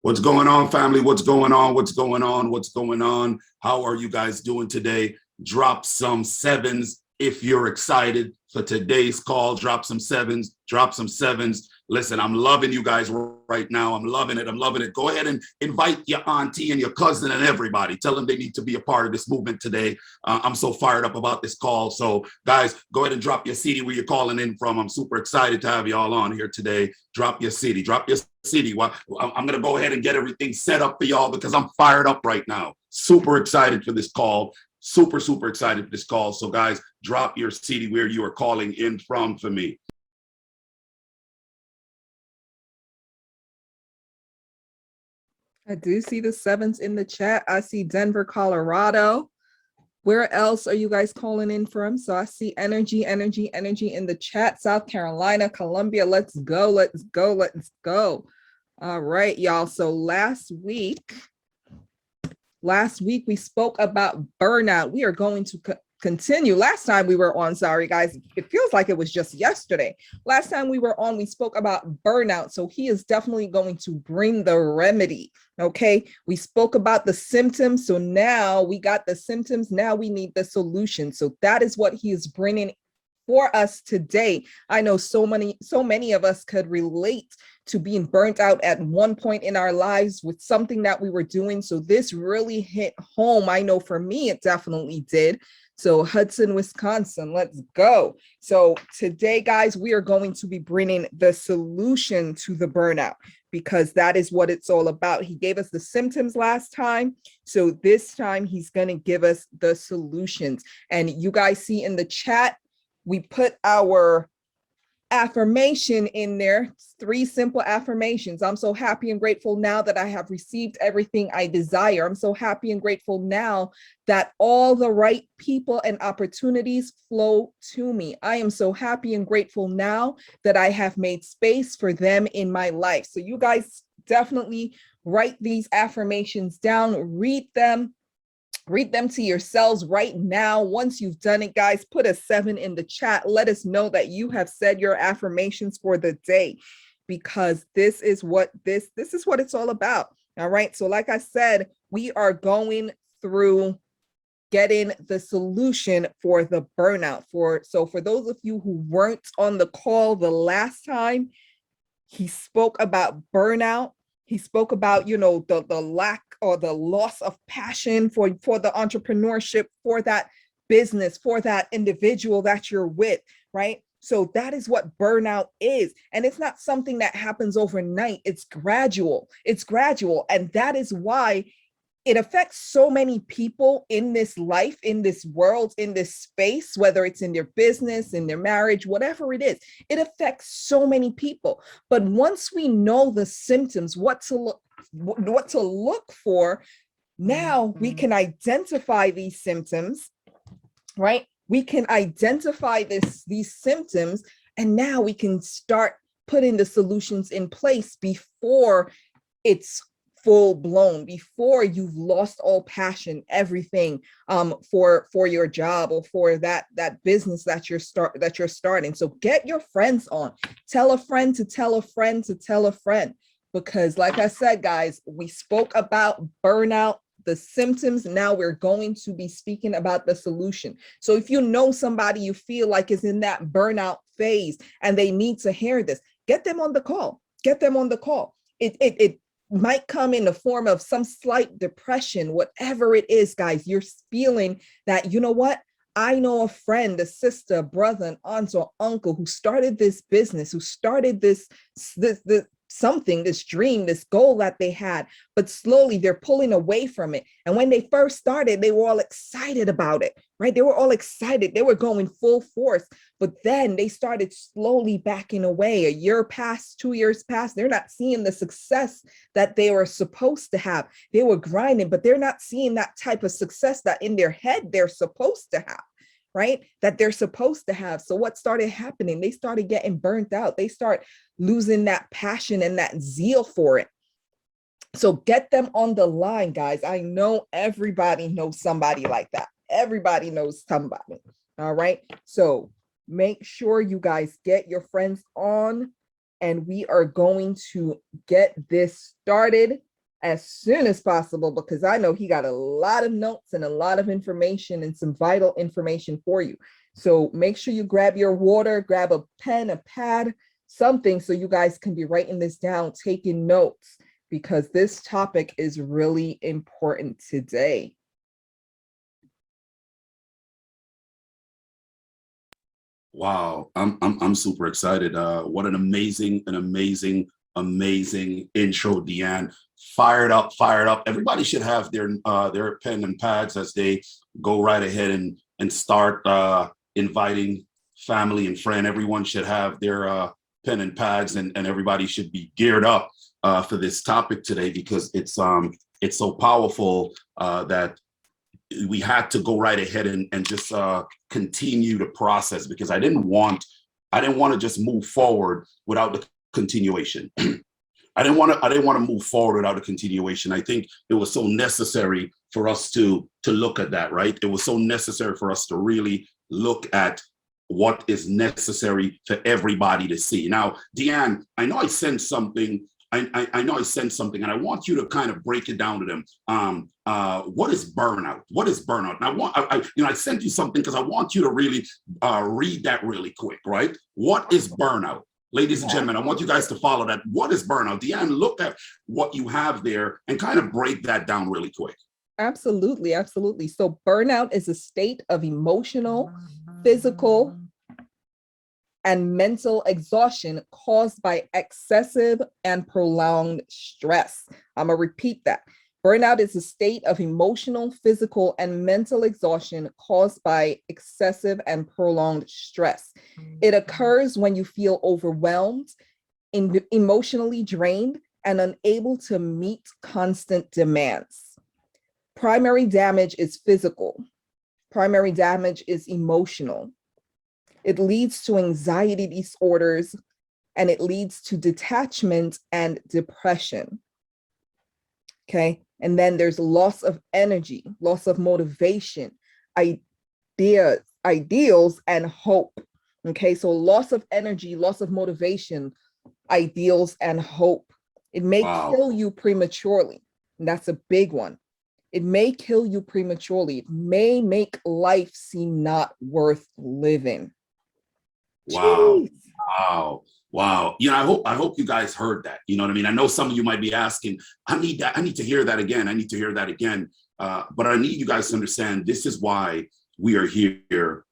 What's going on, family? What's going on? What's going on? What's going on? How are you guys doing today? Drop some sevens if you're excited for today's call. Drop some sevens. Drop some sevens. Listen, I'm loving you guys right now. I'm loving it. I'm loving it. Go ahead and invite your auntie and your cousin and everybody. Tell them they need to be a part of this movement today. I'm so fired up about this call. So, guys, go ahead and drop your city where you're calling in from. I'm super excited to have you all on here today. Drop your city. Drop your city. Well, I'm going to go ahead and get everything set up for y'all because I'm fired up right now. Super excited for this call. Super excited for this call. So, guys, drop your city where you are calling in from for me. I do see the sevens in the chat. I see Denver, Colorado. Where else are you guys calling in from? So I see energy in the chat. South Carolina, Columbia. Let's go. All right, y'all. So last week we spoke about burnout. We are going to continue. Last time we were on, sorry guys, it feels like it was just yesterday. Last time we were on, we spoke about burnout. So he is definitely going to bring the remedy. Okay, we spoke about the symptoms. So now we got the symptoms. Now we need the solution. So that is what he is bringing for us today. I know so many of us could relate to being burnt out at one point in our lives with something that we were doing. So this really hit home. I know for me, it definitely did. So Hudson, Wisconsin, let's go. So today, guys, we are going to be bringing the solution to the burnout because that is what it's all about. He gave us the symptoms last time. So this time he's going to give us the solutions. And you guys see in the chat, we put our affirmation in there, 3 simple affirmations. I'm so happy and grateful now that I have received everything I desire. I'm so happy and grateful now that all the right people and opportunities flow to me. I am so happy and grateful now that I have made space for them in my life. So you guys definitely write these affirmations down, read them to yourselves right now. Once you've done it, guys, put a 7 in the chat. Let us know that you have said your affirmations for the day, because this is what it's all about. All right. So like I said, we are going through getting the solution for the burnout. So for those of you who weren't on the call the last time, he spoke about burnout. He spoke about, the lack or the loss of passion for the entrepreneurship, for that business, for that individual that you're with, right? So that is what burnout is. And it's not something that happens overnight. It's gradual. And that is why it affects so many people in this life, in this world, in this space, whether it's in their business, in their marriage, whatever it is. It affects so many people. But once we know the symptoms, what to look for, now we can identify these symptoms, right? We can identify these symptoms, and now we can start putting the solutions in place before it's full blown, before you've lost all passion, everything for your job or for that business that you're starting. So get your friends on. Tell a friend to tell a friend to tell a friend, because like I said, guys, we spoke about burnout, the symptoms. Now we're going to be speaking about the solution. So if you know somebody you feel like is in that burnout phase and they need to hear this, get them on the call. It might come in the form of some slight depression, whatever it is, guys. You're feeling that, you know what? I know a friend, a sister, a brother, an aunt or uncle who started this business, who started this something, this dream, this goal that they had, but slowly they're pulling away from it. And when they first started, they were all excited about it, right? They were all excited. They were going full force, but then they started slowly backing away. A year passed, 2 years passed. They're not seeing the success that they were supposed to have. They were grinding, but they're not seeing that type of success that in their head they're supposed to have. Right? That they're supposed to have. So what started happening? They started getting burnt out. They start losing that passion and that zeal for it. So get them on the line, guys. I know everybody knows somebody like that. Everybody knows somebody. All right. So make sure you guys get your friends on, and we are going to get this started. as soon as possible, because I know he got a lot of notes and a lot of information and some vital information for you. So make sure you grab your water, grab a pen, a pad, something so you guys can be writing this down, taking notes, because this topic is really important today. Wow, I'm super excited. What an amazing intro, Deanne. Fired up, fired up. Everybody should have their pen and pads as they go right ahead and start inviting family and friend. Everyone should have their pen and pads, and everybody should be geared up for this topic today, because it's so powerful that we had to go right ahead and just continue the process, because I didn't want to just move forward without the continuation. I didn't want to move forward without a continuation. I think it was so necessary for us to look at that, right? It was so necessary for us to really look at what is necessary for everybody to see. Now, Deanne, I know I sent something. I know I sent something, and I want you to kind of break it down to them. What is burnout? What is burnout? And I sent you something because I want you to really read that really quick, right? What is burnout? Ladies and gentlemen, I want you guys to follow that. What is burnout? Deanne, look at what you have there and kind of break that down really quick. Absolutely, absolutely. So burnout is a state of emotional, physical, and mental exhaustion caused by excessive and prolonged stress. I'm gonna repeat that. Burnout is a state of emotional, physical, and mental exhaustion caused by excessive and prolonged stress. It occurs when you feel overwhelmed, emotionally drained, and unable to meet constant demands. Primary damage is physical. Primary damage is emotional. It leads to anxiety disorders, and it leads to detachment and depression. Okay. And then there's loss of energy, loss of motivation, ideals, and hope. Okay. So loss of energy, loss of motivation, ideals, and hope. It may kill you prematurely. And that's a big one. It may kill you prematurely. It may make life seem not worth living. Wow. Jeez. Wow. Wow. I hope you guys heard that. You know what I mean? I know some of you might be asking, I need that. I need to hear that again. I need to hear that again. But I need you guys to understand, this is why we are here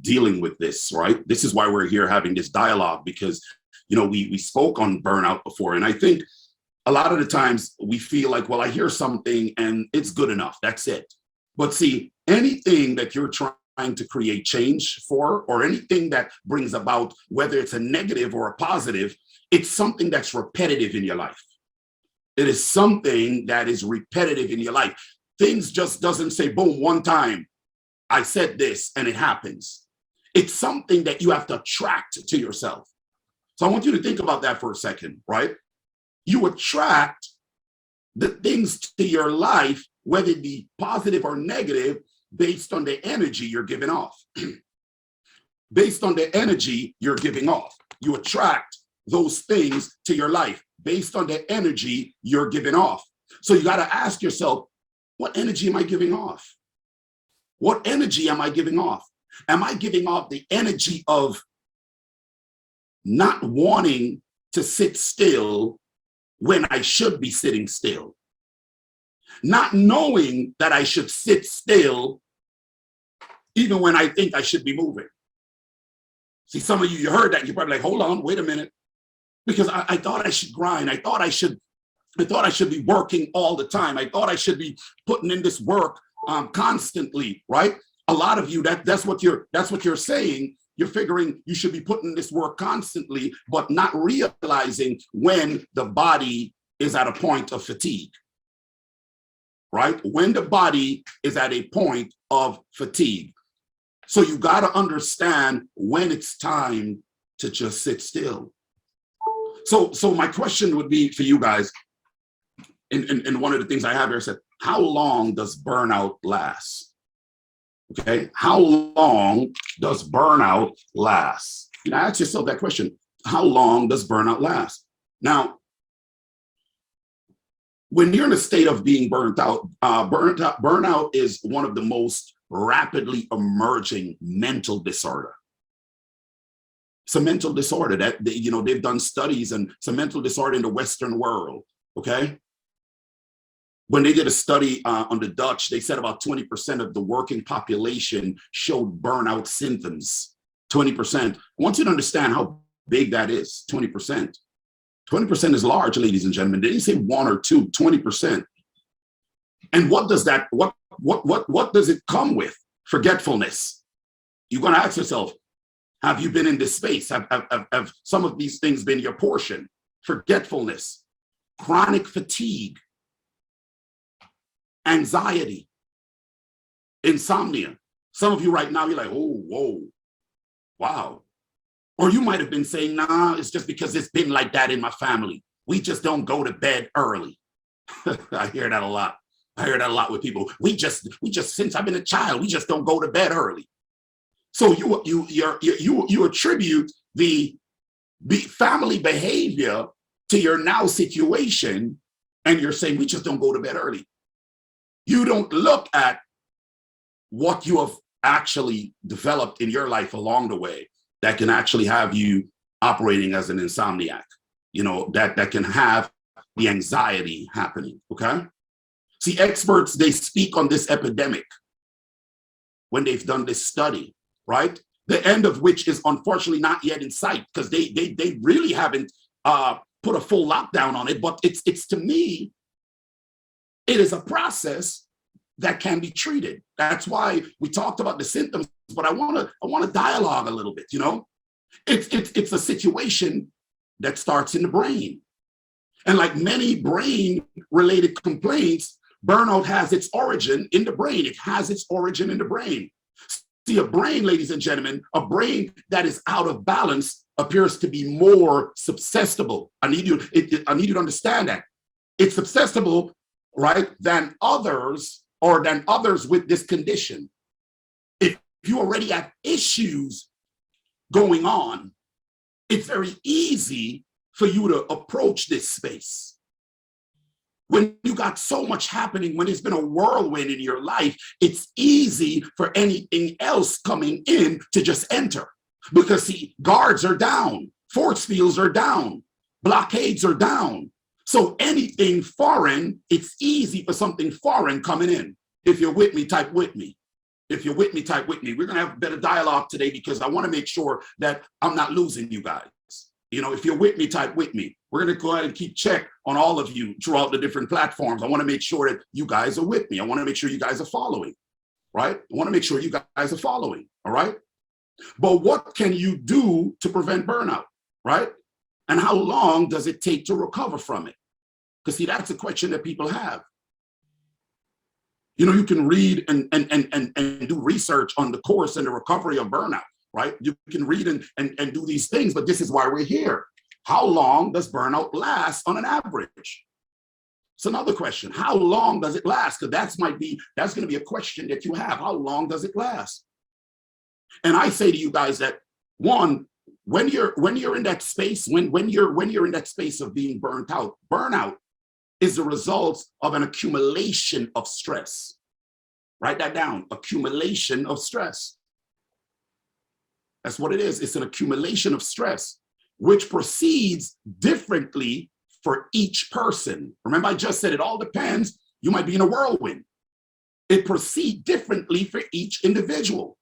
dealing with this, right? This is why we're here having this dialogue, because, we spoke on burnout before. And I think a lot of the times we feel like, well, I hear something and it's good enough. That's it. But see, anything that you're trying to create change for, or anything that brings about, whether it's a negative or a positive, it's something that's repetitive in your life. It is something that is repetitive in your life. Things just doesn't say, boom, one time I said this and it happens. It's something that you have to attract to yourself. So I want you to think about that for a second, right? You attract the things to your life, whether it be positive or negative, based on the energy you're giving off. Based on the energy you're giving off. You attract those things to your life based on the energy you're giving off. So you got to ask yourself, what energy am I giving off? What energy am I giving off? Am I giving off the energy of not wanting to sit still when I should be sitting still? Not knowing that I should sit still even when I think I should be moving. See, some of you heard that, and you're probably like, hold on, wait a minute. Because I thought I should grind. I thought I should be working all the time. I thought I should be putting in this work constantly, right? A lot of you, that's what you're saying. You're figuring you should be putting this work constantly, but not realizing when the body is at a point of fatigue, right? When the body is at a point of fatigue. So you got to understand when it's time to just sit still. So my question would be for you guys, and one of the things I have here said, how long does burnout last? Okay, how long does burnout last? Ask yourself that question. How long does burnout last? Now, when you're in a state of being burnout is one of the most rapidly emerging mental disorder. It's a mental disorder that, you know, they've done studies, and it's a mental disorder in the Western world, okay? When they did a study on the Dutch, they said about 20% of the working population showed burnout symptoms, 20%. I want you to understand how big that is, 20%. 20% is large, ladies and gentlemen. They didn't say 1 or 2, 20%. And what does that, what does it come with? Forgetfulness. You're gonna ask yourself, have you been in this space? Have some of these things been your portion? Forgetfulness, chronic fatigue, anxiety, insomnia. Some of you right now, you're like, oh, whoa, wow. Or you might have been saying, nah, it's just because it's been like that in my family. We just don't go to bed early. I hear that a lot. I hear that a lot with people. We just, since I've been a child, we just don't go to bed early. So you attribute the family behavior to your now situation, and you're saying, we just don't go to bed early. You don't look at what you have actually developed in your life along the way that can actually have you operating as an insomniac, you know, that can have the anxiety happening, okay? See, experts, they speak on this epidemic when they've done this study, right? The end of which is unfortunately not yet in sight, because they really haven't put a full lockdown on it, but it's to me, it is a process that can be treated. That's why we talked about the symptoms, but I want to dialogue a little bit, you know? It's a situation that starts in the brain. And like many brain-related complaints, burnout has its origin in the brain. It has its origin in the brain. See, a brain, ladies and gentlemen, a brain that is out of balance appears to be more susceptible. I need you to understand that. It's susceptible, right, than others, or than others with this condition. If you already have issues going on, it's very easy for you to approach this space. When you got so much happening, when there's been a whirlwind in your life, it's easy for anything else coming in to just enter. Because see, guards are down, force fields are down, blockades are down. So anything foreign, it's easy for something foreign coming in. If you're with me, type with me. If you're with me, type with me. We're gonna have a better dialogue today because I wanna make sure that I'm not losing you guys. You know, if you're with me, type with me. We're gonna go ahead and keep check on all of you throughout the different platforms. I wanna make sure that you guys are with me. I wanna make sure you guys are following, right? I wanna make sure you guys are following, all right? But what can you do to prevent burnout, right? And how long does it take to recover from it? Because see, that's a question that people have. You know, you can read and do research on the course and the recovery of burnout, right? You can read and do these things, but this is why we're here. How long does burnout last on an average? It's another question. How long does it last? Because that's going to be a question that you have. How long does it last? And I say to you guys that, one, when you're in that space, when you're in that space of being burnt out, burnout is the result of an accumulation of stress. Write that down, accumulation of stress. That's what it is. It's an accumulation of stress, which proceeds differently for each person. Remember, I just said it all depends. You might be in a whirlwind. It proceeds differently for each individual.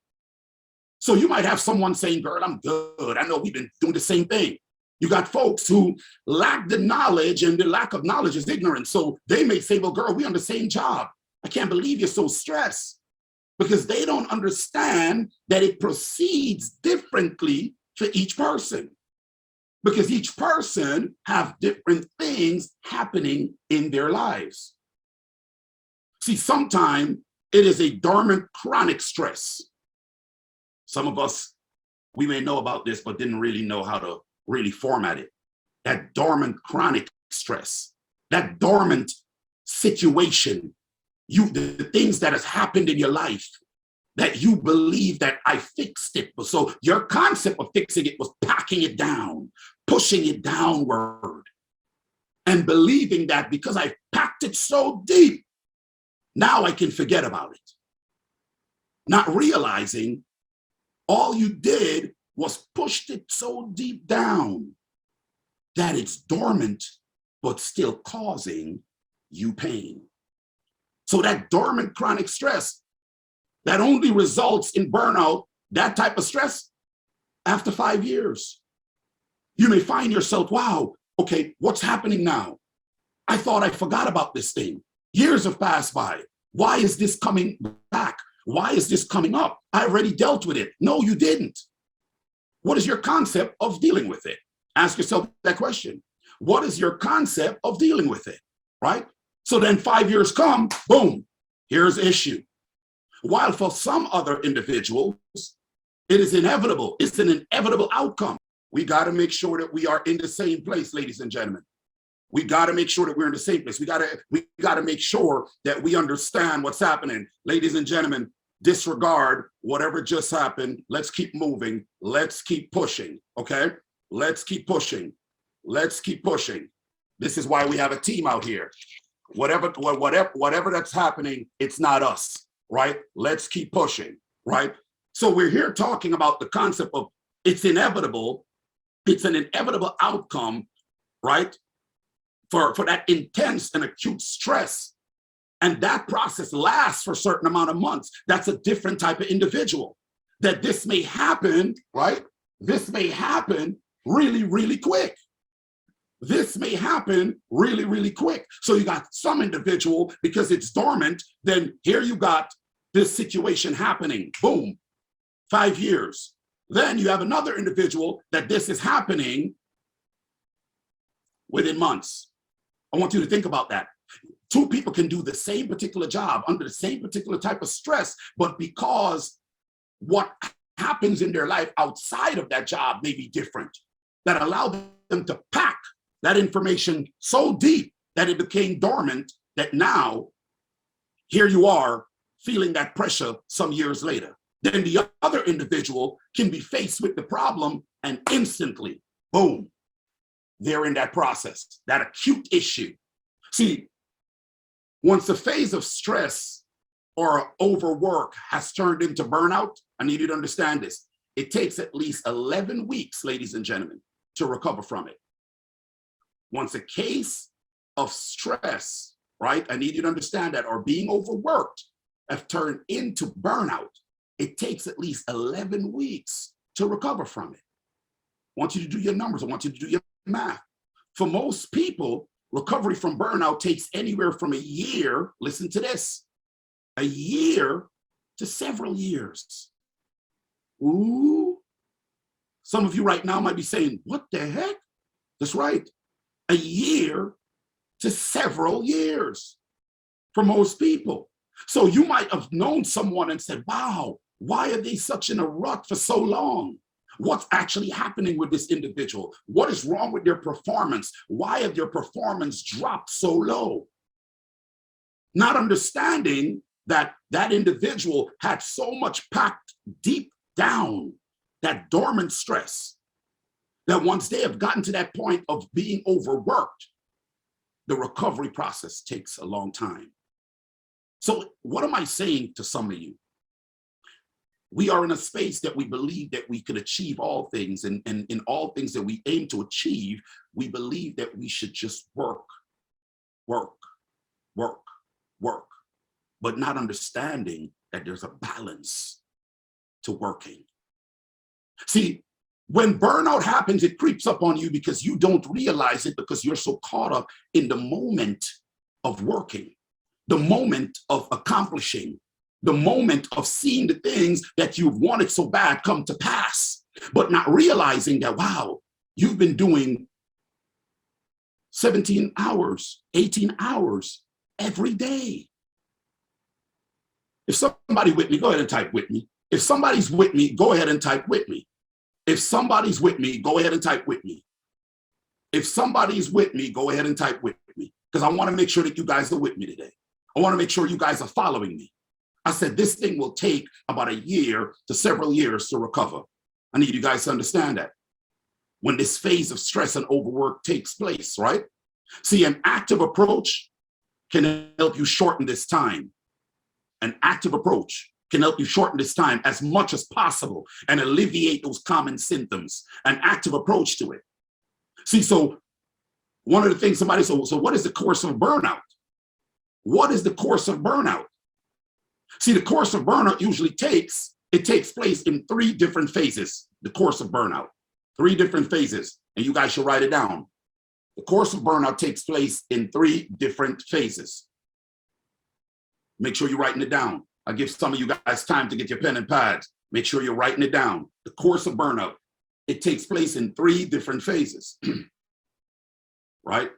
So you might have someone saying, girl, I'm good. I know we've been doing the same thing. You got folks who lack the knowledge, and the lack of knowledge is ignorance. So they may say, well, girl, we're on the same job. I can't believe you're so stressed, because they don't understand that it proceeds differently for each person, because each person have different things happening in their lives. See, sometimes it is a dormant chronic stress. Some of us, we may know about this, but didn't really know how to really format it. That dormant chronic stress, that dormant situation, the things that has happened in your life that you believe that I fixed it. So your concept of fixing it was packing it down, pushing it downward. and believing that because I packed it so deep, now I can forget about it. Not realizing all you did was pushed it so deep down that it's dormant, but still causing you pain. So that dormant chronic stress that only results in burnout, that type of stress, after 5 years, you may find yourself, wow, okay, what's happening now? I thought I forgot about this thing. Years have passed by. Why is this coming back? Why is this coming up? I already dealt with it. No, you didn't. What is your concept of dealing with it? Ask yourself that question. What is your concept of dealing with it, right? So then 5 years come, boom, here's the issue. While for some other individuals, it is inevitable. It's an inevitable outcome. We got to make sure that we are in the same place, ladies and gentlemen. We got to make sure that we're in the same place. We got to make sure that we understand what's happening. Ladies and gentlemen, disregard whatever just happened. Let's keep moving. Let's keep pushing, okay? Let's keep pushing. Let's keep pushing. This is why we have a team out here. Whatever that's happening, it's not us, right? Let's keep pushing, right? So we're here talking about the concept of it's inevitable. It's an inevitable outcome, right? For that intense and acute stress. And that process lasts for a certain amount of months. That's a different type of individual. That this may happen, right? This may happen really, really quick. This may happen really, really quick. So you got some individual, because it's dormant, then here you got this situation happening, boom, 5 years. Then you have another individual that this is happening within months. I want you to think about that. Two people can do the same particular job under the same particular type of stress, but because what happens in their life outside of that job may be different, that allow them to pack that information so deep that it became dormant, that now here you are feeling that pressure some years later. Then the other individual can be faced with the problem and instantly, boom, they're in that process, that acute issue. See, once the phase of stress or overwork has turned into burnout, I need you to understand this. It takes at least 11 weeks, ladies and gentlemen, to recover from it. Once a case of stress, right, I need you to understand that, or being overworked have turned into burnout, it takes at least 11 weeks to recover from it. I want you to do your numbers. I want you to do your math. For most people, recovery from burnout takes anywhere from a year, listen to this, a year to several years. Ooh. Some of you right now might be saying, what the heck? That's right. A year to several years for most people. So you might have known someone and said, wow, why are they such in a rut for so long? What's actually happening with this individual? What is wrong with their performance? Why have their performance dropped so low? Not understanding that that individual had so much packed deep down, that dormant stress, that once they have gotten to that point of being overworked, the recovery process takes a long time. So what am I saying to some of you? We are in a space that we believe that we could achieve all things, and in all things that we aim to achieve, we believe that we should just work, but not understanding that there's a balance to working. See, when burnout happens, it creeps up on you because you don't realize it, because you're so caught up in the moment of working, the moment of accomplishing, the moment of seeing the things that you've wanted so bad come to pass, but not realizing that, wow, you've been doing 17 hours, 18 hours every day. If somebody's with me, go ahead and type with me. If somebody's with me, go ahead and type with me. If somebody's with me, go ahead and type with me. If somebody's with me, go ahead and type with me, because I want to make sure that you guys are with me today. I want to make sure you guys are following me. I said this thing will take about a year to several years to recover. I need you guys to understand that. When this phase of stress and overwork takes place, right? See, an active approach can help you shorten this time. An active approach can help you shorten this time as much as possible and alleviate those common symptoms. An active approach to it. See, so one of the things somebody said, so what is the course of burnout? What is the course of burnout? See, the course of burnout usually takes place in 3 different phases. The course of burnout, 3 different phases, and you guys should write it down. The course of burnout takes place in 3 different phases. Make sure you're writing it down. I'll give some of you guys time to get your pen and pads. Make sure you're writing it down. The course of burnout, it takes place in 3 different phases, right?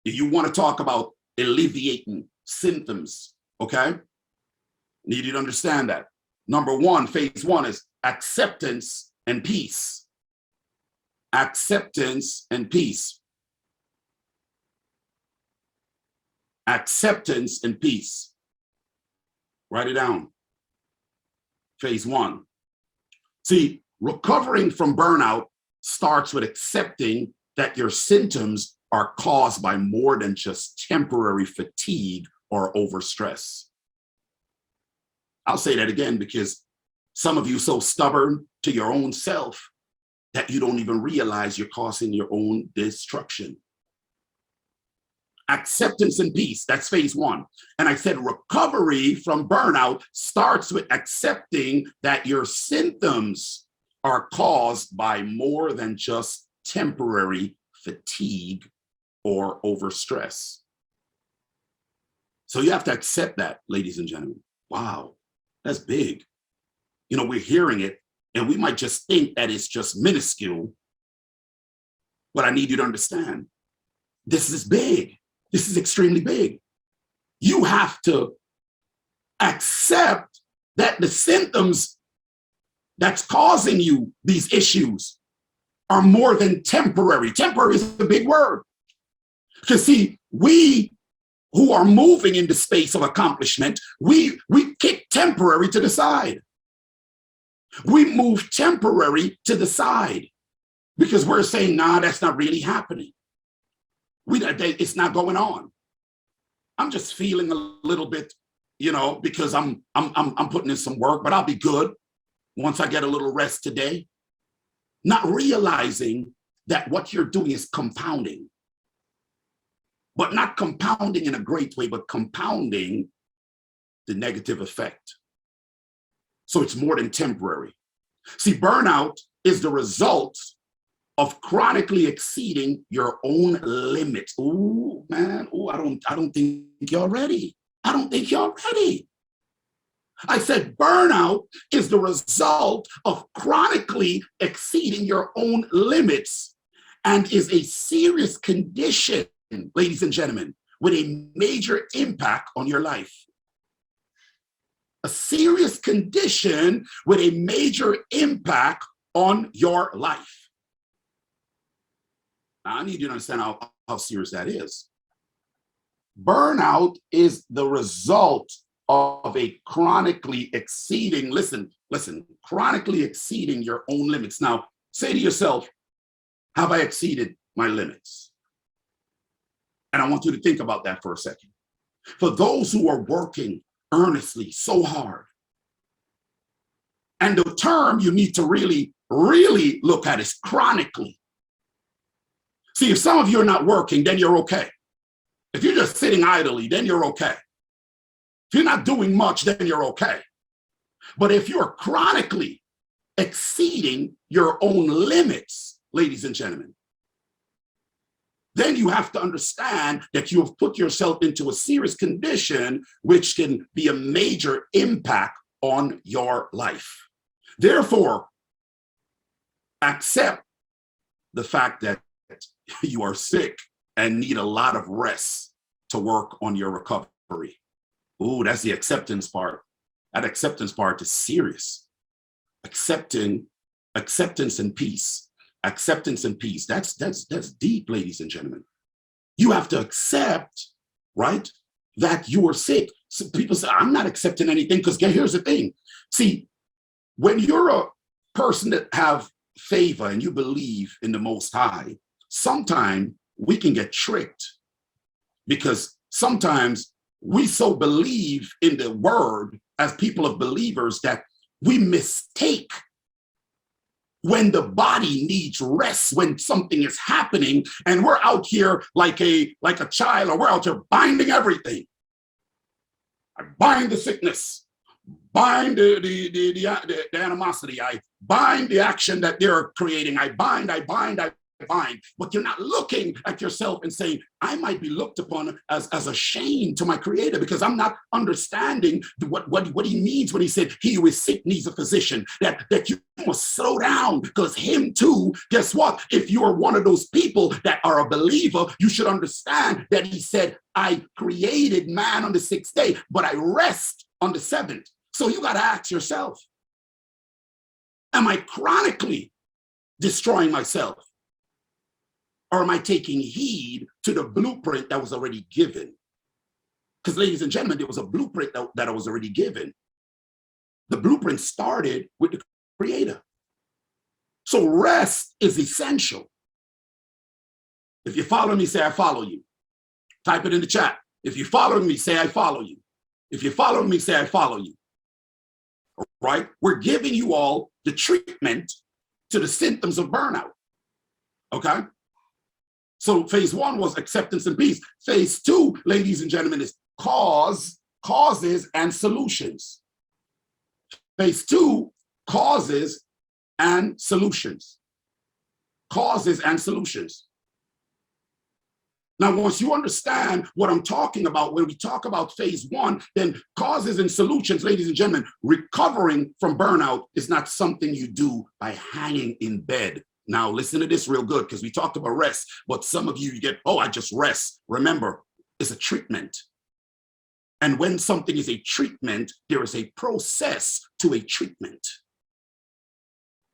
If you want to talk about alleviating symptoms, okay? Need you to understand that. Number 1, phase 1 is acceptance and peace. Acceptance and peace. Acceptance and peace. Write it down. Phase 1. See, recovering from burnout starts with accepting that your symptoms are caused by more than just temporary fatigue or overstress. I'll say that again because some of you are so stubborn to your own self that you don't even realize you're causing your own destruction. Acceptance and peace, that's phase 1. And I said recovery from burnout starts with accepting that your symptoms are caused by more than just temporary fatigue or overstress. So you have to accept that, ladies and gentlemen. Wow, that's big. You know, we're hearing it and we might just think that it's just minuscule, but I need you to understand, this is big. This is extremely big. You have to accept that the symptoms that's causing you these issues are more than temporary. Temporary is a big word. Because see, we who are moving in the space of accomplishment, we kick temporary to the side. We move temporary to the side because we're saying, nah, that's not really happening. It's not going on. I'm just feeling a little bit, you know, because I'm putting in some work, but I'll be good once I get a little rest today. Not realizing that what you're doing is compounding, but not compounding in a great way, but compounding the negative effect. So it's more than temporary. See, burnout is the result of chronically exceeding your own limits. Ooh, man, ooh, I don't think you're ready. I don't think you're ready. I said burnout is the result of chronically exceeding your own limits and is a serious condition, ladies and gentlemen, with a major impact on your life. A serious condition with a major impact on your life. Now, I need you to understand how serious that is. Burnout is the result of a chronically exceeding, listen, chronically exceeding your own limits. Now, say to yourself, have I exceeded my limits? And I want you to think about that for a second. For those who are working earnestly so hard, and the term you need to really look at is chronically. See, if some of you are not working, then you're okay. If you're just sitting idly, then you're okay. If you're not doing much, then you're okay. But if you're chronically exceeding your own limits, ladies and gentlemen, then you have to understand that you have put yourself into a serious condition which can be a major impact on your life. Therefore, accept the fact that you are sick and need a lot of rest to work on your recovery. Ooh, that's the acceptance part. That acceptance part is serious. Acceptance and peace. Acceptance and peace. That's deep, ladies and gentlemen. You have to accept, right, that you are sick. So people say, I'm not accepting anything because here's the thing. See, when you're a person that have favor and you believe in the Most High, sometimes we can get tricked because sometimes we so believe in the word as people of believers that we mistake when the body needs rest, when something is happening, and we're out here like a child, or we're out here binding everything. I bind the sickness, bind the animosity, I bind the action that they're creating, I bind. But you're not looking at yourself and saying, I might be looked upon as a shame to my creator because I'm not understanding what he means when he said, he who is sick needs a physician, that you must slow down because him too, guess what? If you are one of those people that are a believer, you should understand that he said, I created man on the 6th day, but I rest on the 7th. So you got to ask yourself, am I chronically destroying myself? Or am I taking heed to the blueprint that was already given? Because ladies and gentlemen, there was a blueprint that was already given. The blueprint started with the creator. So rest is essential. If you follow me, say I follow you. Type it in the chat. If you follow me, say I follow you. If you follow me, say I follow you. All right? We're giving you all the treatment to the symptoms of burnout. Okay? So phase 1 was acceptance and peace. Phase 2, ladies and gentlemen, is causes and solutions. Phase 2, causes and solutions. Causes and solutions. Now, once you understand what I'm talking about, when we talk about phase 1, then causes and solutions, ladies and gentlemen, recovering from burnout is not something you do by hanging in bed. Now, listen to this real good, because we talked about rest, but some of you get, oh, I just rest. Remember, it's a treatment. And when something is a treatment, there is a process to a treatment.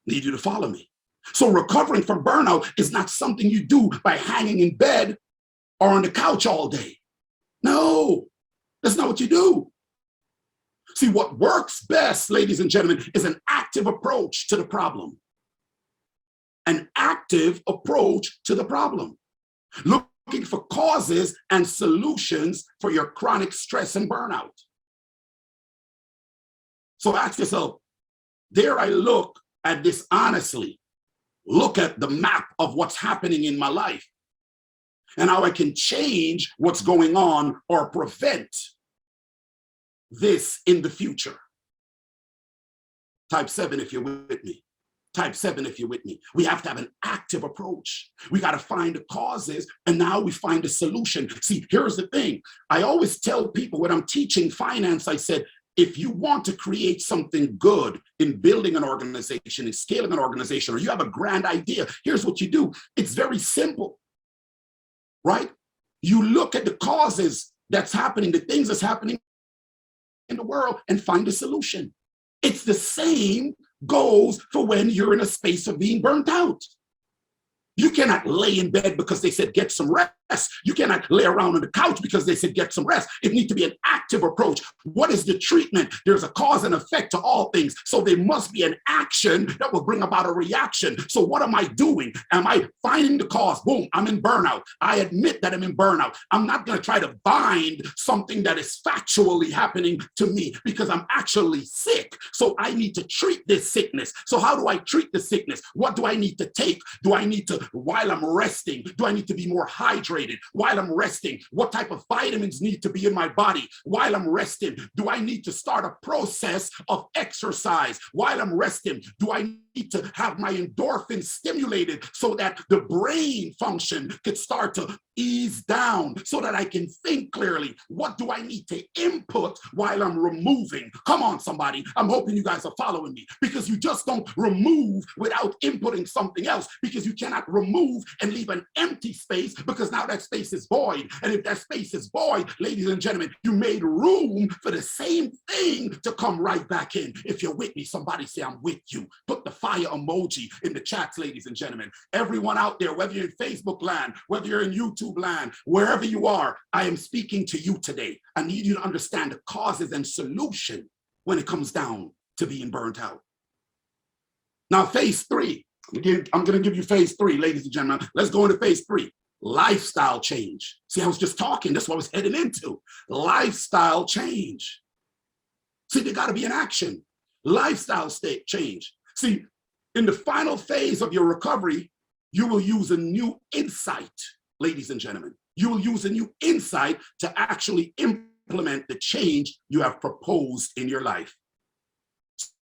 Need you to follow me. So recovering from burnout is not something you do by hanging in bed or on the couch all day. No, that's not what you do. See, what works best, ladies and gentlemen, is an active approach to the problem. An active approach to the problem. Looking for causes and solutions for your chronic stress and burnout. So ask yourself, dare I look at this honestly? Look at the map of what's happening in my life and how I can change what's going on or prevent this in the future. Type 7 if you're with me. Type 7 if you're with me. We have to have an active approach. We got to find the causes, and now we find a solution. See, here's the thing. I always tell people when I'm teaching finance, I said, if you want to create something good in building an organization, in scaling an organization, or you have a grand idea, here's what you do. It's very simple, right? You look at the causes that's happening, the things that's happening in the world, and find a solution. It's the same goes for when you're in a space of being burnt out. You cannot lay in bed because they said get some rest. You cannot lay around on the couch because they said get some rest. It needs to be an active approach. What is the treatment? There's a cause and effect to all things. So there must be an action that will bring about a reaction. So what am I doing? Am I finding the cause? Boom, I'm in burnout. I admit that I'm in burnout. I'm not going to try to bind something that is factually happening to me because I'm actually sick. So I need to treat this sickness. So how do I treat the sickness? What do I need to take? Do I need to, while I'm resting, do I need to be more hydrated? While I'm resting, what type of vitamins need to be in my body? While I'm resting, do I need to start a process of exercise? While I'm resting, do I need to have my endorphins stimulated so that the brain function could start to ease down so that I can think clearly? What do I need to input while I'm removing? Come on, somebody. I'm hoping you guys are following me, because you just don't remove without inputting something else, because you cannot remove and leave an empty space, because now that space is void. And if that space is void, ladies and gentlemen, you made room for the same thing to come right back in. If you're with me, somebody say I'm with you. Put the fire emoji in the chats, ladies and gentlemen. Everyone out there, whether you're in Facebook land, whether you're in YouTube land, wherever you are, I am speaking to you today. I need you to understand the causes and solution when it comes down to being burnt out. Now, phase 3. I'm going to give you phase 3, ladies and gentlemen. Let's go into phase 3. lifestyle change. See, I was just talking, that's what I was heading into. Lifestyle change. See, they got to be in action. Lifestyle state change. See, in the final phase of your recovery, you will use a new insight, ladies and gentlemen. You will use a new insight to actually implement the change you have proposed in your life.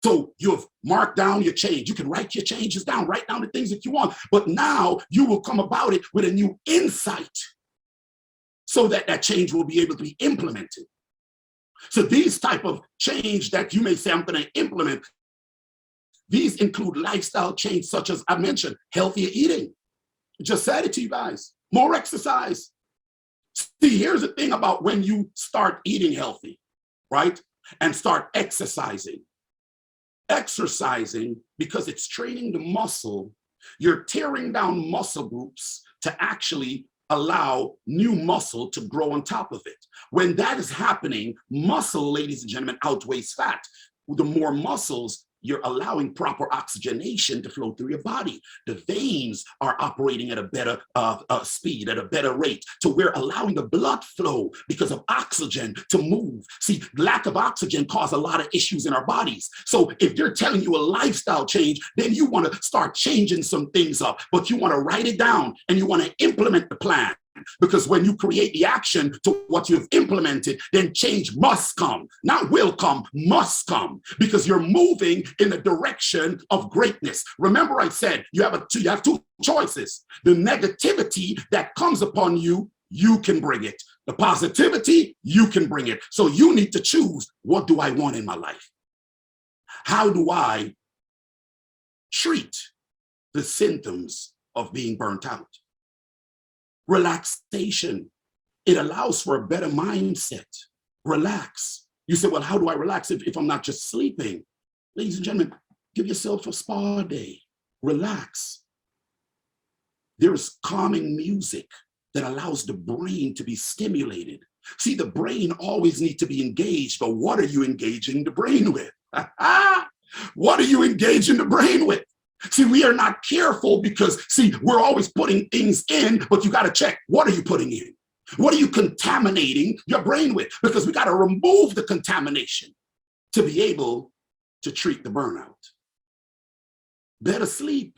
So you have marked down your change. You can write your changes down, write down the things that you want, but now you will come about it with a new insight so that that change will be able to be implemented. So these type of change that you may say, I'm going to implement, these include lifestyle change, such as I mentioned, healthier eating. I just said it to you guys, more exercise. See, here's the thing about when you start eating healthy, right? And start exercising. Exercising, because it's training the muscle, you're tearing down muscle groups to actually allow new muscle to grow on top of it. When that is happening, muscle, ladies and gentlemen, outweighs fat. The more muscles, you're allowing proper oxygenation to flow through your body. The veins are operating at a better speed, at a better rate. So we're allowing the blood flow because of oxygen to move. See, lack of oxygen causes a lot of issues in our bodies. So if they're telling you a lifestyle change, then you want to start changing some things up, but you want to write it down and you want to implement the plan. Because when you create the action to what you've implemented, then change must come. Not will come, must come. Because you're moving in the direction of greatness. Remember I said you have two choices. The negativity that comes upon you, you can bring it. The positivity, you can bring it. So you need to choose, what do I want in my life? How do I treat the symptoms of being burnt out? Relaxation. It allows for a better mindset. Relax. You say, well, how do I relax if I'm not just sleeping? Ladies and gentlemen, give yourself a spa day. Relax. There is calming music that allows the brain to be stimulated. See, the brain always needs to be engaged, but what are you engaging the brain with? What are you engaging the brain with? See, we are not careful because, see, we're always putting things in, but you got to check, what are you putting in? What are you contaminating your brain with? Because we got to remove the contamination to be able to treat the burnout. Better sleep.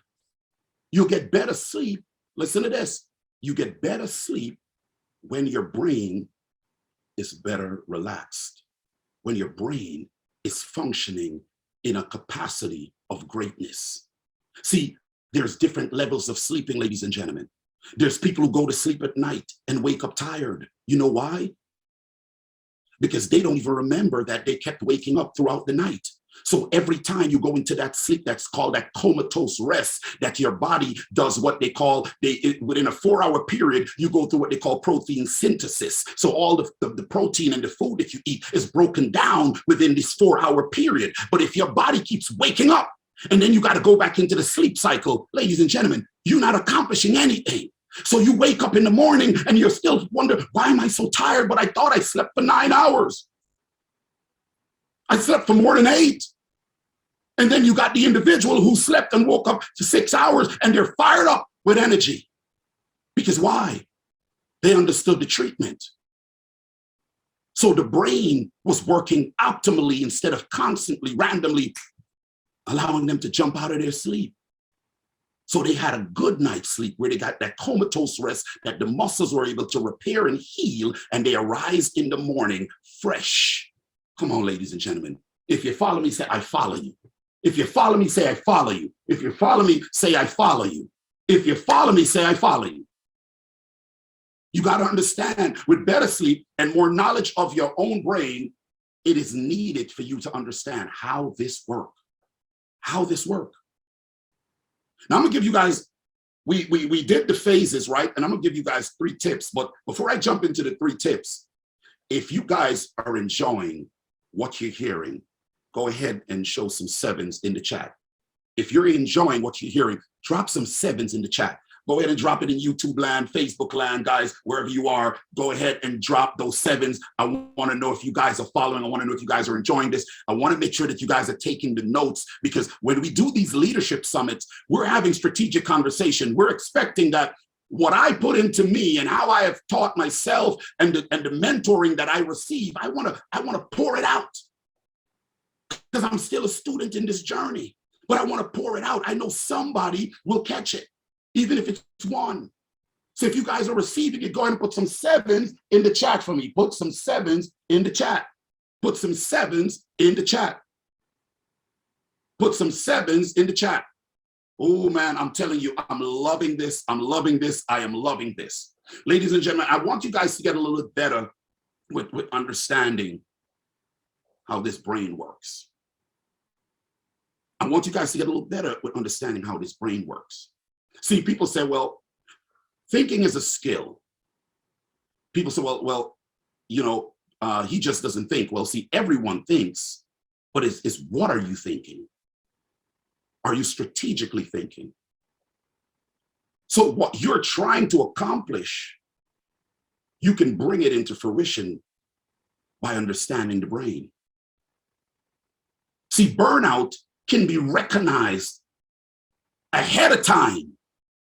You'll get better sleep. Listen to this. You get better sleep when your brain is better relaxed, when your brain is functioning in a capacity of greatness. See, there's different levels of sleeping, ladies and gentlemen. There's people who go to sleep at night and wake up tired. You know why? Because they don't even remember that they kept waking up throughout the night. So every time you go into that sleep, that's called that comatose rest, that your body does what they call, within a 4-hour period, you go through what they call protein synthesis. So all the protein and the food that you eat is broken down within this 4-hour period. But if your body keeps waking up, and then you got to go back into the sleep cycle, ladies and gentlemen, you're not accomplishing anything. So you wake up in the morning and you're still wondering, why am I so tired? But I thought I slept for 9 hours. I slept for more than 8. And then you got the individual who slept and woke up to 6 hours and they're fired up with energy. Because why? They understood the treatment. So the brain was working optimally instead of constantly, randomly allowing them to jump out of their sleep. So they had a good night's sleep where they got that comatose rest, that the muscles were able to repair and heal, and they arise in the morning fresh. Come on, ladies and gentlemen. If you follow me, say, I follow you. If you follow me, say, I follow you. If you follow me, say, I follow you. If you follow me, say, I follow you. You got to understand, with better sleep and more knowledge of your own brain, it is needed for you to understand how this works. How this work. Now I'm gonna give you guys, we did the phases, right? And I'm gonna give you guys 3 tips. But before I jump into the 3 tips, if you guys are enjoying what you're hearing, go ahead and show some 7s in the chat. If you're enjoying what you're hearing, drop some 7s in the chat. Go ahead and drop it in YouTube land, Facebook land, guys, wherever you are. Go ahead and drop those 7s. I want to know if you guys are following. I want to know if you guys are enjoying this. I want to make sure that you guys are taking the notes, because when we do these leadership summits, we're having strategic conversation. We're expecting that what I put into me and how I have taught myself and the mentoring that I receive, I want to pour it out because I'm still a student in this journey, but I want to pour it out. I know somebody will catch it, even if it's one. So if you guys are receiving it, go ahead and put some sevens in the chat for me. Put some sevens in the chat. Put some sevens in the chat. Put some sevens in the chat. Oh man, I'm telling you, I'm loving this. I'm loving this. I am loving this. Ladies and gentlemen, I want you guys to get a little bit better with understanding how this brain works. I want you guys to get a little better with understanding how this brain works. See, people say, well, thinking is a skill. People say, well, you know, he just doesn't think. Well, see, everyone thinks, but it's what are you thinking? Are you strategically thinking? So what you're trying to accomplish, you can bring it into fruition by understanding the brain. See, burnout can be recognized ahead of time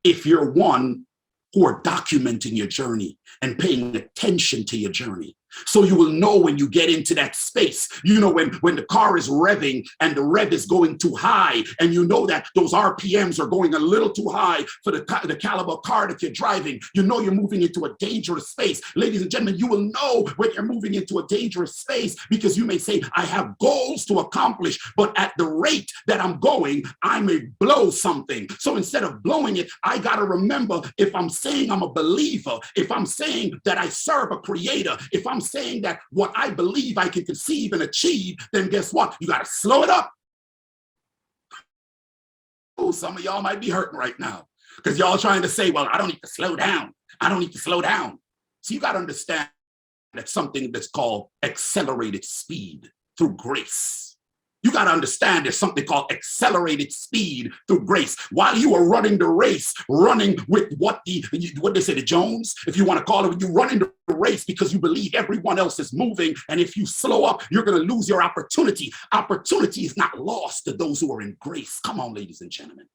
if you're one who are documenting your journey and paying attention to your journey. So you will know when you get into that space, you know, when the car is revving and the rev is going too high, and you know that those RPMs are going a little too high for the caliber car that you're driving, you know you're moving into a dangerous space. Ladies and gentlemen, you will know when you're moving into a dangerous space because you may say, I have goals to accomplish, but at the rate that I'm going, I may blow something. So instead of blowing it, I got to remember, if I'm saying I'm a believer, if I'm saying that I serve a creator, if I'm saying that what I believe I can conceive and achieve, then guess what? You got to slow it up. Oh, some of y'all might be hurting right now because y'all trying to say, well, I don't need to slow down. I don't need to slow down. So you got to understand that something that's called accelerated speed through grace. You got to understand there's something called accelerated speed through grace. While you are running the race, running with what they say, the Jones, if you want to call it, you're running the race because you believe everyone else is moving. And if you slow up, you're going to lose your opportunity. Opportunity is not lost to those who are in grace. Come on, ladies and gentlemen.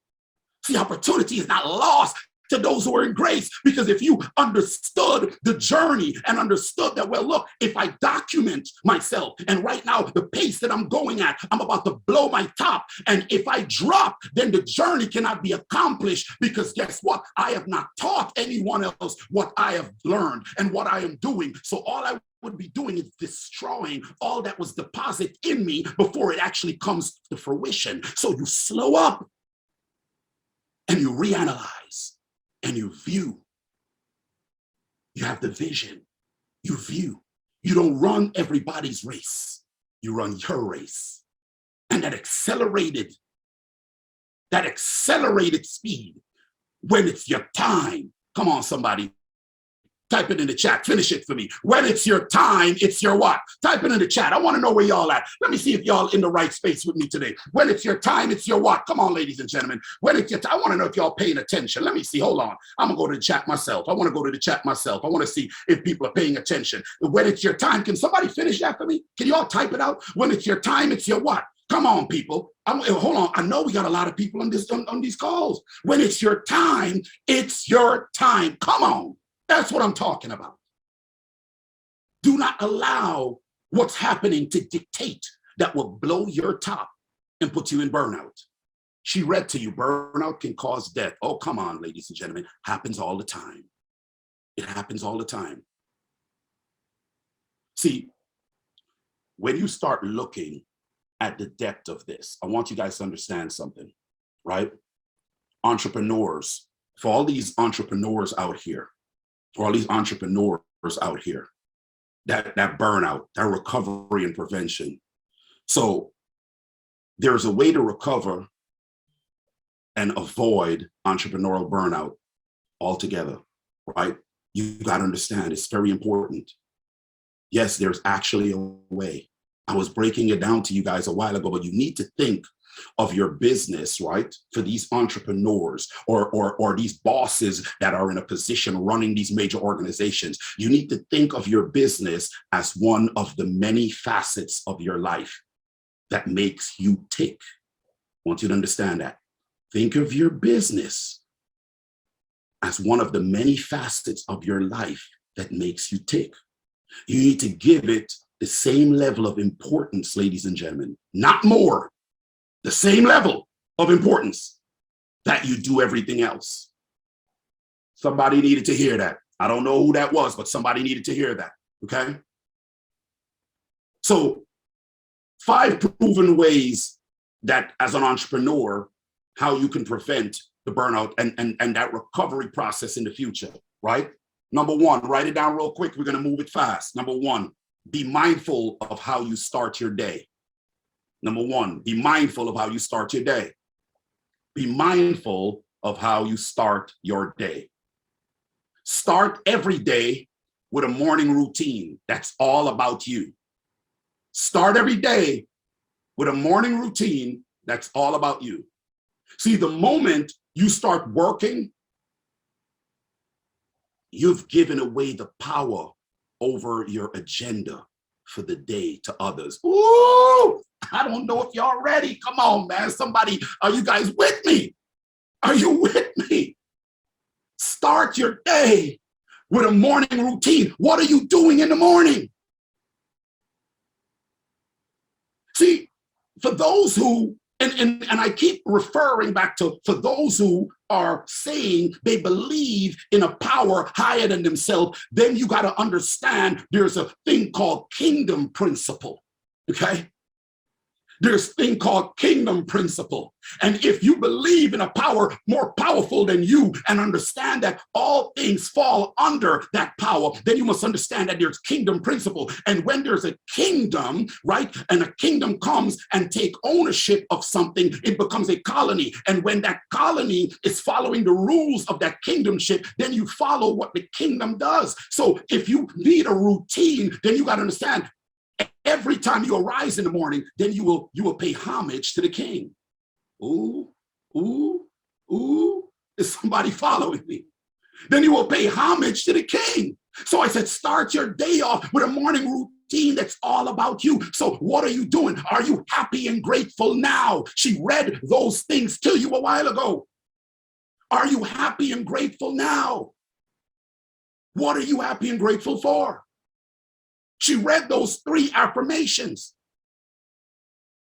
See, opportunity is not lost to those who are in grace, because if you understood the journey and understood that, well, look, if I document myself, and right now the pace that I'm going at, I'm about to blow my top, and if I drop, then the journey cannot be accomplished, because guess what? I have not taught anyone else what I have learned and what I am doing. So all I would be doing is destroying all that was deposited in me before it actually comes to fruition. So you slow up and you reanalyze. And you view. You have the vision. You view. You don't run everybody's race. You run your race. And that accelerated speed, when it's your time. Come on, somebody. Type it in the chat. Finish it for me. When it's your time, it's your what? Type it in the chat. I want to know where y'all at. Let me see if y'all in the right space with me today. When it's your time, it's your what? Come on, ladies and gentlemen. When it's your time, I want to know if y'all paying attention. Let me see. Hold on. I'm going to go to the chat myself. I want to go to the chat myself. I want to see if people are paying attention. When it's your time, can somebody finish that for me? Can y'all type it out? When it's your time, it's your what? Come on, people. Hold on. I know we got a lot of people on these calls. When it's your time, it's your time. Come on. That's what I'm talking about. Do not allow what's happening to dictate that will blow your top and put you in burnout. She read to you, burnout can cause death. Oh, come on, ladies and gentlemen. Happens all the time. It happens all the time. See, when you start looking at the depth of this, I want you guys to understand something, right? Entrepreneurs, for all these entrepreneurs out here, that burnout, that recovery and prevention. So there's a way to recover and avoid entrepreneurial burnout altogether, right? You got to understand, it's very important. Yes, there's actually a way. I was breaking it down to you guys a while ago, but you need to think of your business, right? For these entrepreneurs or these bosses that are in a position running these major organizations, you need to think of your business as one of the many facets of your life that makes you tick. I want you to understand that. Think of your business as one of the many facets of your life that makes you tick. You need to give it the same level of importance, ladies and gentlemen, not more, the same level of importance that you do everything else. Somebody needed to hear that. I don't know who that was, but somebody needed to hear that, okay? So 5 proven ways that as an entrepreneur, how you can prevent the burnout and that recovery process in the future, right? Number 1, write it down real quick. We're going to move it fast. Number 1, be mindful of how you start your day. Number 1, be mindful of how you start your day. Be mindful of how you start your day. Start every day with a morning routine that's all about you. Start every day with a morning routine that's all about you. See, the moment you start working, you've given away the power over your agenda for the day to others. Ooh, I don't know if y'all ready. Come on, man. Somebody, are you guys with me? Are you with me? Start your day with a morning routine. What are you doing in the morning? See, for those who, and I keep referring back to, for those who are saying they believe in a power higher than themselves, then you got to understand there's a thing called kingdom principle, okay? There's a thing called kingdom principle. And if you believe in a power more powerful than you and understand that all things fall under that power, then you must understand that there's kingdom principle. And when there's a kingdom, right, and a kingdom comes and take ownership of something, it becomes a colony. And when that colony is following the rules of that kingdomship, then you follow what the kingdom does. So if you need a routine, then you got to understand every time you arise in the morning, then you will pay homage to the king. Ooh, ooh, ooh, is somebody following me? Then you will pay homage to the king. So I said, start your day off with a morning routine that's all about you. So what are you doing? Are you happy and grateful now? She read those things to you a while ago. Are you happy and grateful now? What are you happy and grateful for? She read those 3 affirmations.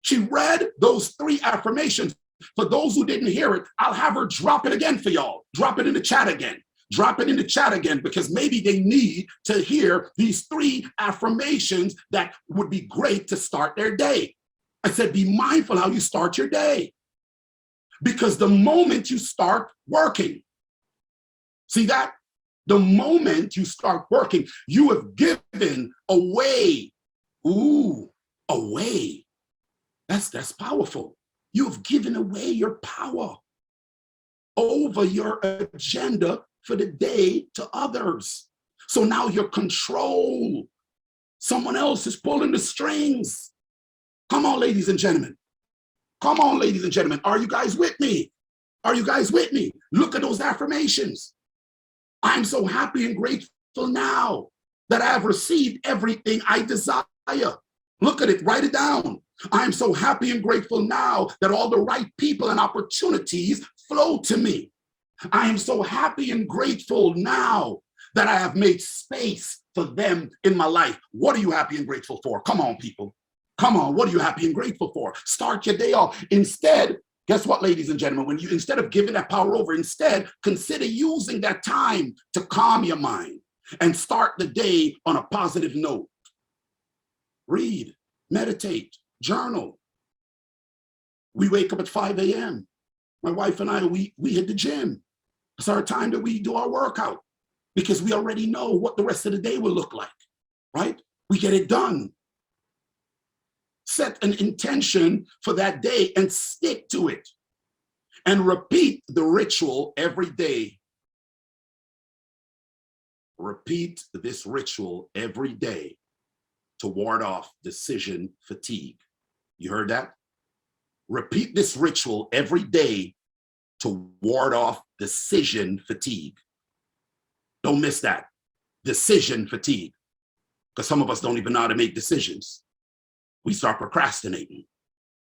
She read those 3 affirmations. For those who didn't hear it, I'll have her drop it again for y'all. Drop it in the chat again. Drop it in the chat again, because maybe they need to hear these 3 affirmations that would be great to start their day. I said, be mindful how you start your day. Because the moment you start working, see that? The moment you start working, you have given away. Ooh, away. That's powerful. You've given away your power over your agenda for the day to others. So now you're control. Someone else is pulling the strings. Come on, ladies and gentlemen. Come on, ladies and gentlemen. Are you guys with me? Are you guys with me? Look at those affirmations. I'm so happy and grateful now that I have received everything I desire. Look at it, write it down. I'm so happy and grateful now that all the right people and opportunities flow to me. I am so happy and grateful now that I have made space for them in my life. What are you happy and grateful for? Come on, people. Come on, what are you happy and grateful for? Start your day off. Instead, guess what, ladies and gentlemen, when you, instead of giving that power over, instead consider using that time to calm your mind and start the day on a positive note. Read, meditate, journal. We wake up at 5 a.m. My wife and I, we hit the gym. It's our time that we do our workout because we already know what the rest of the day will look like, right? We get it done. Set an intention for that day and stick to it. And repeat the ritual every day. Repeat this ritual every day to ward off decision fatigue. You heard that? Repeat this ritual every day to ward off decision fatigue. Don't miss that. Decision fatigue. Because some of us don't even know how to make decisions. We start procrastinating.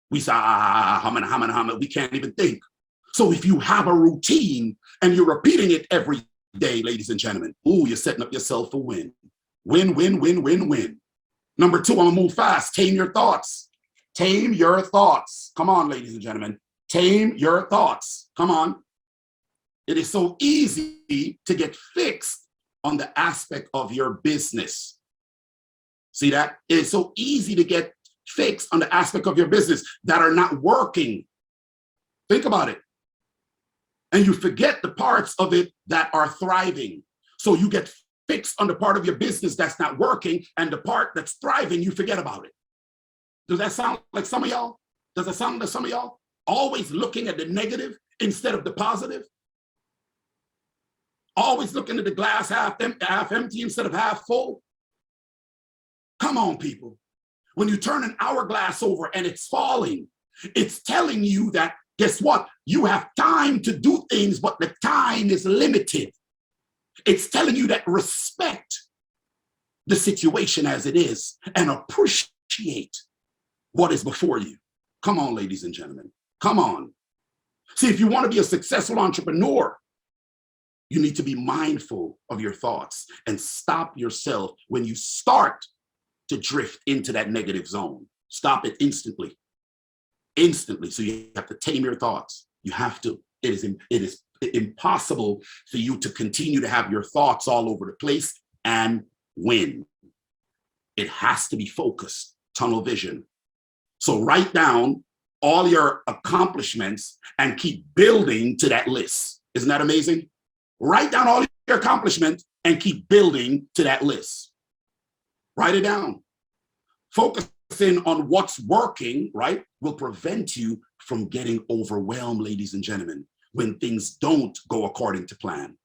We say, we can't even think. So if you have a routine and you're repeating it every day, ladies and gentlemen, ooh, you're setting up yourself for win. Win, win, win, win, win. Number two, I'm gonna move fast. Tame your thoughts. Tame your thoughts. Come on, ladies and gentlemen. Tame your thoughts. Come on. It is so easy to get fixed on the aspect of your business. See that? It is so easy to get fixed on the aspect of your business that are not working. Think about it. And you forget the parts of it that are thriving. So you get fixed on the part of your business that's not working, and the part that's thriving, you forget about it. Does that sound like some of y'all? Does that sound like some of y'all? Always looking at the negative instead of the positive? Always looking at the glass half empty instead of half full? Come on, people. When you turn an hourglass over and it's falling, it's telling you that, guess what? You have time to do things, but the time is limited. It's telling you that respect the situation as it is and appreciate what is before you. Come on, ladies and gentlemen. Come on. See, if you want to be a successful entrepreneur, you need to be mindful of your thoughts and stop yourself when you start to drift into that negative zone. Stop it instantly. Instantly. So you have to tame your thoughts. You have to. It is impossible for you to continue to have your thoughts all over the place and win. It has to be focused, tunnel vision. So write down all your accomplishments and keep building to that list. Isn't that amazing? Write down all your accomplishments and keep building to that list. Write it down. Focusing on what's working, right, will prevent you from getting overwhelmed, ladies and gentlemen, when things don't go according to plan.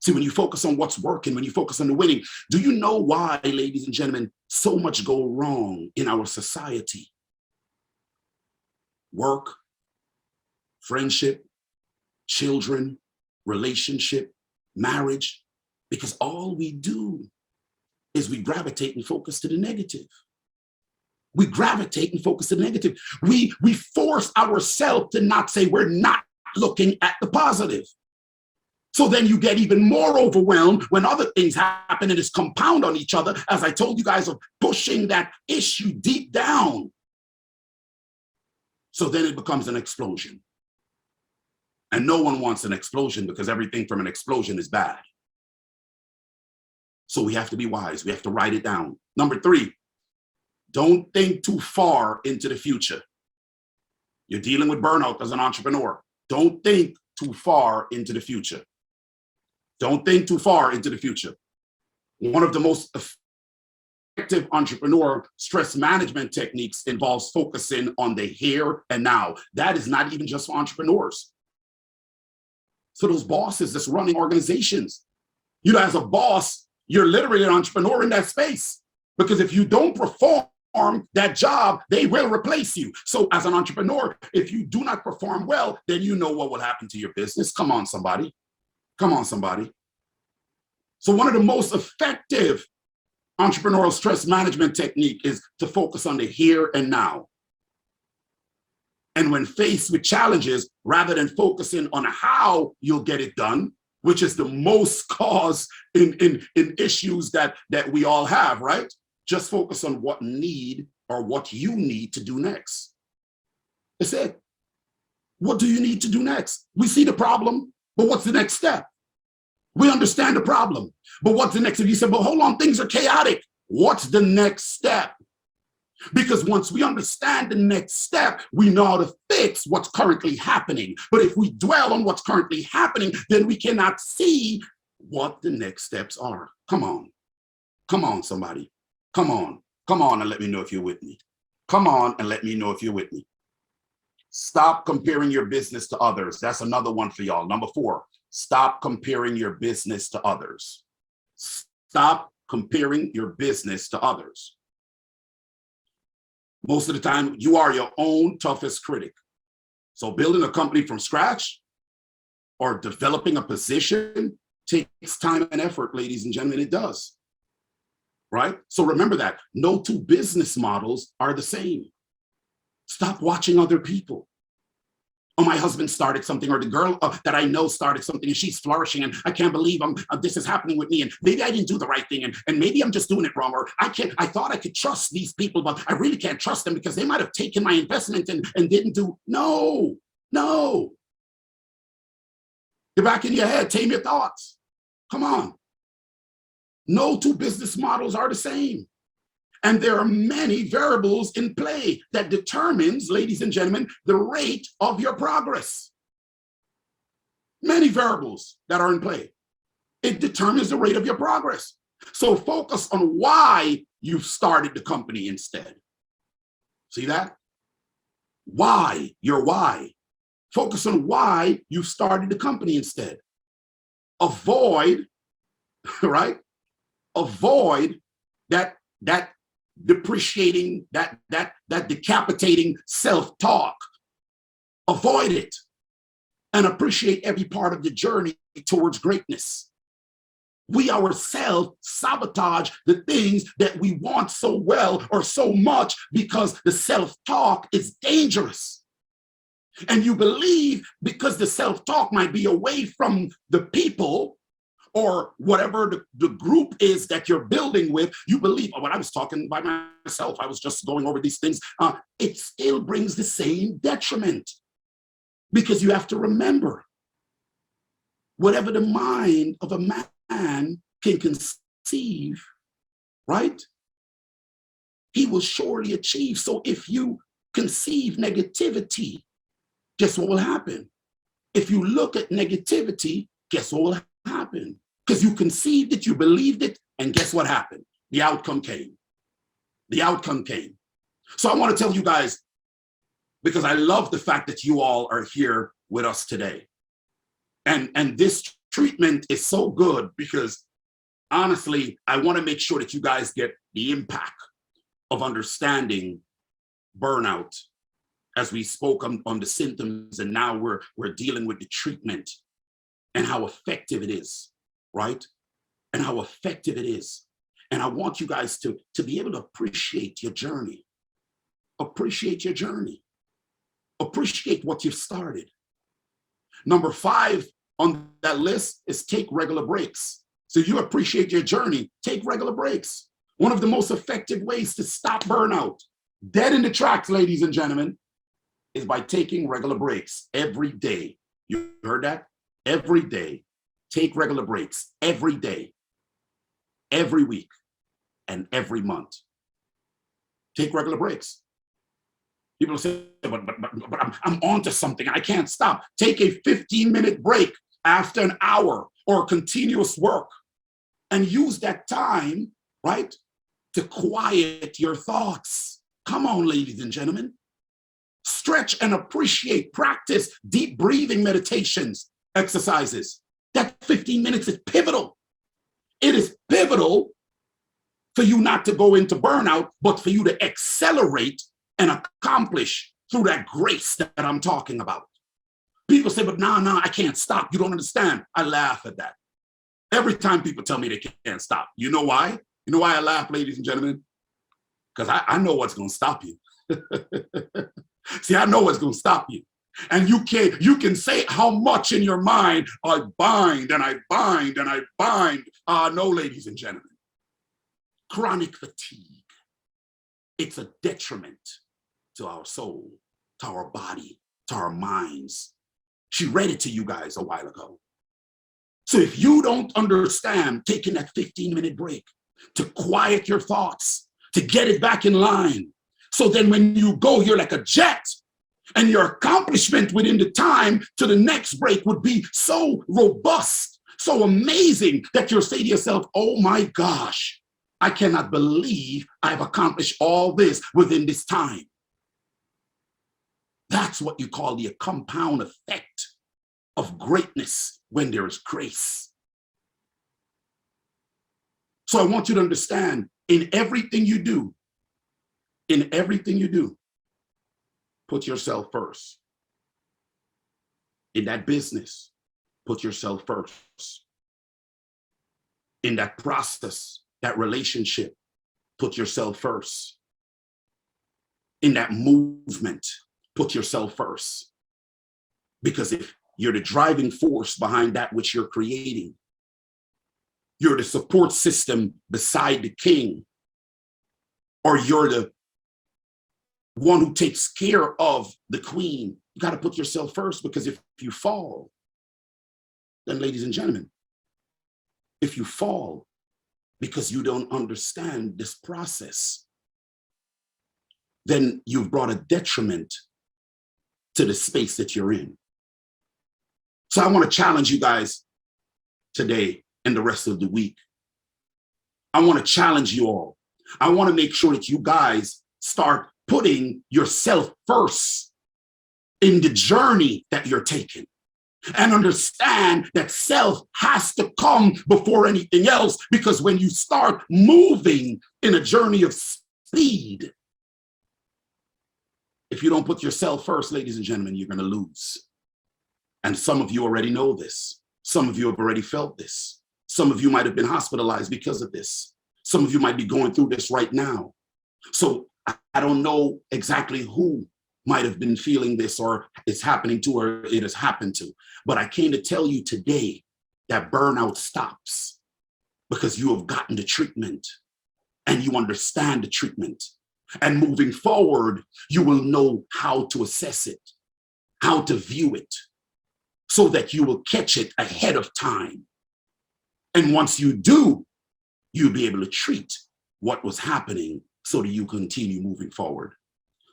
See, when you focus on what's working, when you focus on the winning, do you know why, ladies and gentlemen, so much go wrong in our society? Work, friendship, children, relationship, marriage, because all we do is we gravitate and focus to the negative. We gravitate and focus to the negative. We force ourselves to not say we're not looking at the positive. So then you get even more overwhelmed when other things happen and it's compound on each other, as I told you guys, of pushing that issue deep down. So then it becomes an explosion. And no one wants an explosion because everything from an explosion is bad. So we have to be wise. We have to write it down. Number three, don't think too far into the future. You're dealing with burnout as an entrepreneur. Don't think too far into the future. Don't think too far into the future. One of the most effective entrepreneur stress management techniques involves focusing on the here and now. That is not even just for entrepreneurs. So those bosses that's running organizations, you know, as a boss, you're literally an entrepreneur in that space, because if you don't perform that job, they will replace you. So as an entrepreneur, if you do not perform well, then you know what will happen to your business. Come on, somebody. Come on, somebody. So one of the most effective entrepreneurial stress management technique is to focus on the here and now. And when faced with challenges, rather than focusing on how you'll get it done, which is the most cause in issues that we all have, right? Just focus on what you need to do next. That's it. What do you need to do next? We see the problem, but what's the next step? We understand the problem, but what's the next step? You said, but hold on, things are chaotic. What's the next step? Because once we understand the next step, we know how to fix what's currently happening. But if we dwell on what's currently happening, then we cannot see what the next steps are. Come on. Come on, somebody. Come on. Come on and let me know if you're with me. Come on and let me know if you're with me. Stop comparing your business to others. That's another one for y'all. Number 4, stop comparing your business to others. Stop comparing your business to others. Most of the time, you are your own toughest critic. So building a company from scratch or developing a position takes time and effort, ladies and gentlemen, it does. Right? So remember that. No two business models are the same. Stop watching other people. Oh, my husband started something, or the girl that I know started something, and she's flourishing, and I can't believe this is happening with me, and maybe I didn't do the right thing, and maybe I'm just doing it wrong, or I thought I could trust these people, but I really can't trust them because they might have taken my investment and didn't do. No, no. You're back in your head, tame your thoughts. Come on. No two business models are the same. And there are many variables in play that determines, ladies and gentlemen, the rate of your progress. Many variables that are in play. It determines the rate of your progress. So focus on why you started the company instead. See that? Why, your why. Focus on why you started the company instead. Avoid, right? Avoid that depreciating, that decapitating self-talk. Avoid it and appreciate every part of the journey towards greatness. We ourselves sabotage the things that we want so well or so much because the self-talk is dangerous. And you believe because the self-talk might be away from the people or whatever the group is that you're building with, you believe, oh, when I was talking by myself, I was just going over these things. It still brings the same detriment because you have to remember, whatever the mind of a man can conceive, right? He will surely achieve. So if you conceive negativity, guess what will happen? If you look at negativity, guess what will happen? Because you conceived it, you believed it, and guess what happened? The outcome came. The outcome came. So I want to tell you guys, because I love the fact that you all are here with us today. And this treatment is so good because honestly, I want to make sure that you guys get the impact of understanding burnout as we spoke on the symptoms, and now we're dealing with the treatment and how effective it is, right? And how effective it is. And I want you guys to be able to appreciate your journey. Appreciate your journey. Appreciate what you've started. Number 5 on that list is take regular breaks. So you appreciate your journey, take regular breaks. One of the most effective ways to stop burnout, dead in the tracks, ladies and gentlemen, is by taking regular breaks every day. You heard that? Every day. Take regular breaks every day, every week, and every month. Take regular breaks. People say, but I'm on to something. I can't stop. Take a 15-minute break after an hour or continuous work and use that time, right, to quiet your thoughts. Come on, ladies and gentlemen. Stretch and appreciate, practice deep breathing meditations, exercises. That 15 minutes is pivotal. It is pivotal for you not to go into burnout, but for you to accelerate and accomplish through that grace that I'm talking about. People say, but no, I can't stop. You don't understand. I laugh at that. Every time people tell me they can't stop. You know why? You know why I laugh, ladies and gentlemen? Because I know what's going to stop you. See, I know what's going to stop you. And you can say how much in your mind, I bind and I bind and I bind. No, ladies and gentlemen. Chronic fatigue. It's a detriment to our soul, to our body, to our minds. She read it to you guys a while ago. So if you don't understand taking that 15-minute break to quiet your thoughts, to get it back in line, so then when you go, you're like a jet, and your accomplishment within the time to the next break would be so robust, so amazing that you'll say to yourself, oh my gosh, I cannot believe I've accomplished all this within this time. That's what you call the compound effect of greatness when there is grace. So I want you to understand, in everything you do, put yourself first. In that business, put yourself first. In that process, that relationship, put yourself first. In that movement, put yourself first. Because if you're the driving force behind that which you're creating, you're the support system beside the king, or you're the one who takes care of the queen, you got to put yourself first, because if you fall, then ladies and gentlemen, if you fall because you don't understand this process, then you've brought a detriment to the space that you're in. So I want to challenge you guys today and the rest of the week. I want to challenge you all. I want to make sure that you guys start putting yourself first in the journey that you're taking, and understand that self has to come before anything else, because when you start moving in a journey of speed, if you don't put yourself first, ladies and gentlemen, you're going to lose. And some of you already know this. Some of you have already felt this. Some of you might have been hospitalized because of this. Some of you might be going through this right now. So I don't know exactly who might have been feeling this, or it's happening to, or it has happened to. But I came to tell you today that burnout stops because you have gotten the treatment and you understand the treatment. And moving forward, you will know how to assess it, how to view it, so that you will catch it ahead of time. And once you do, you'll be able to treat what was happening so that you continue moving forward.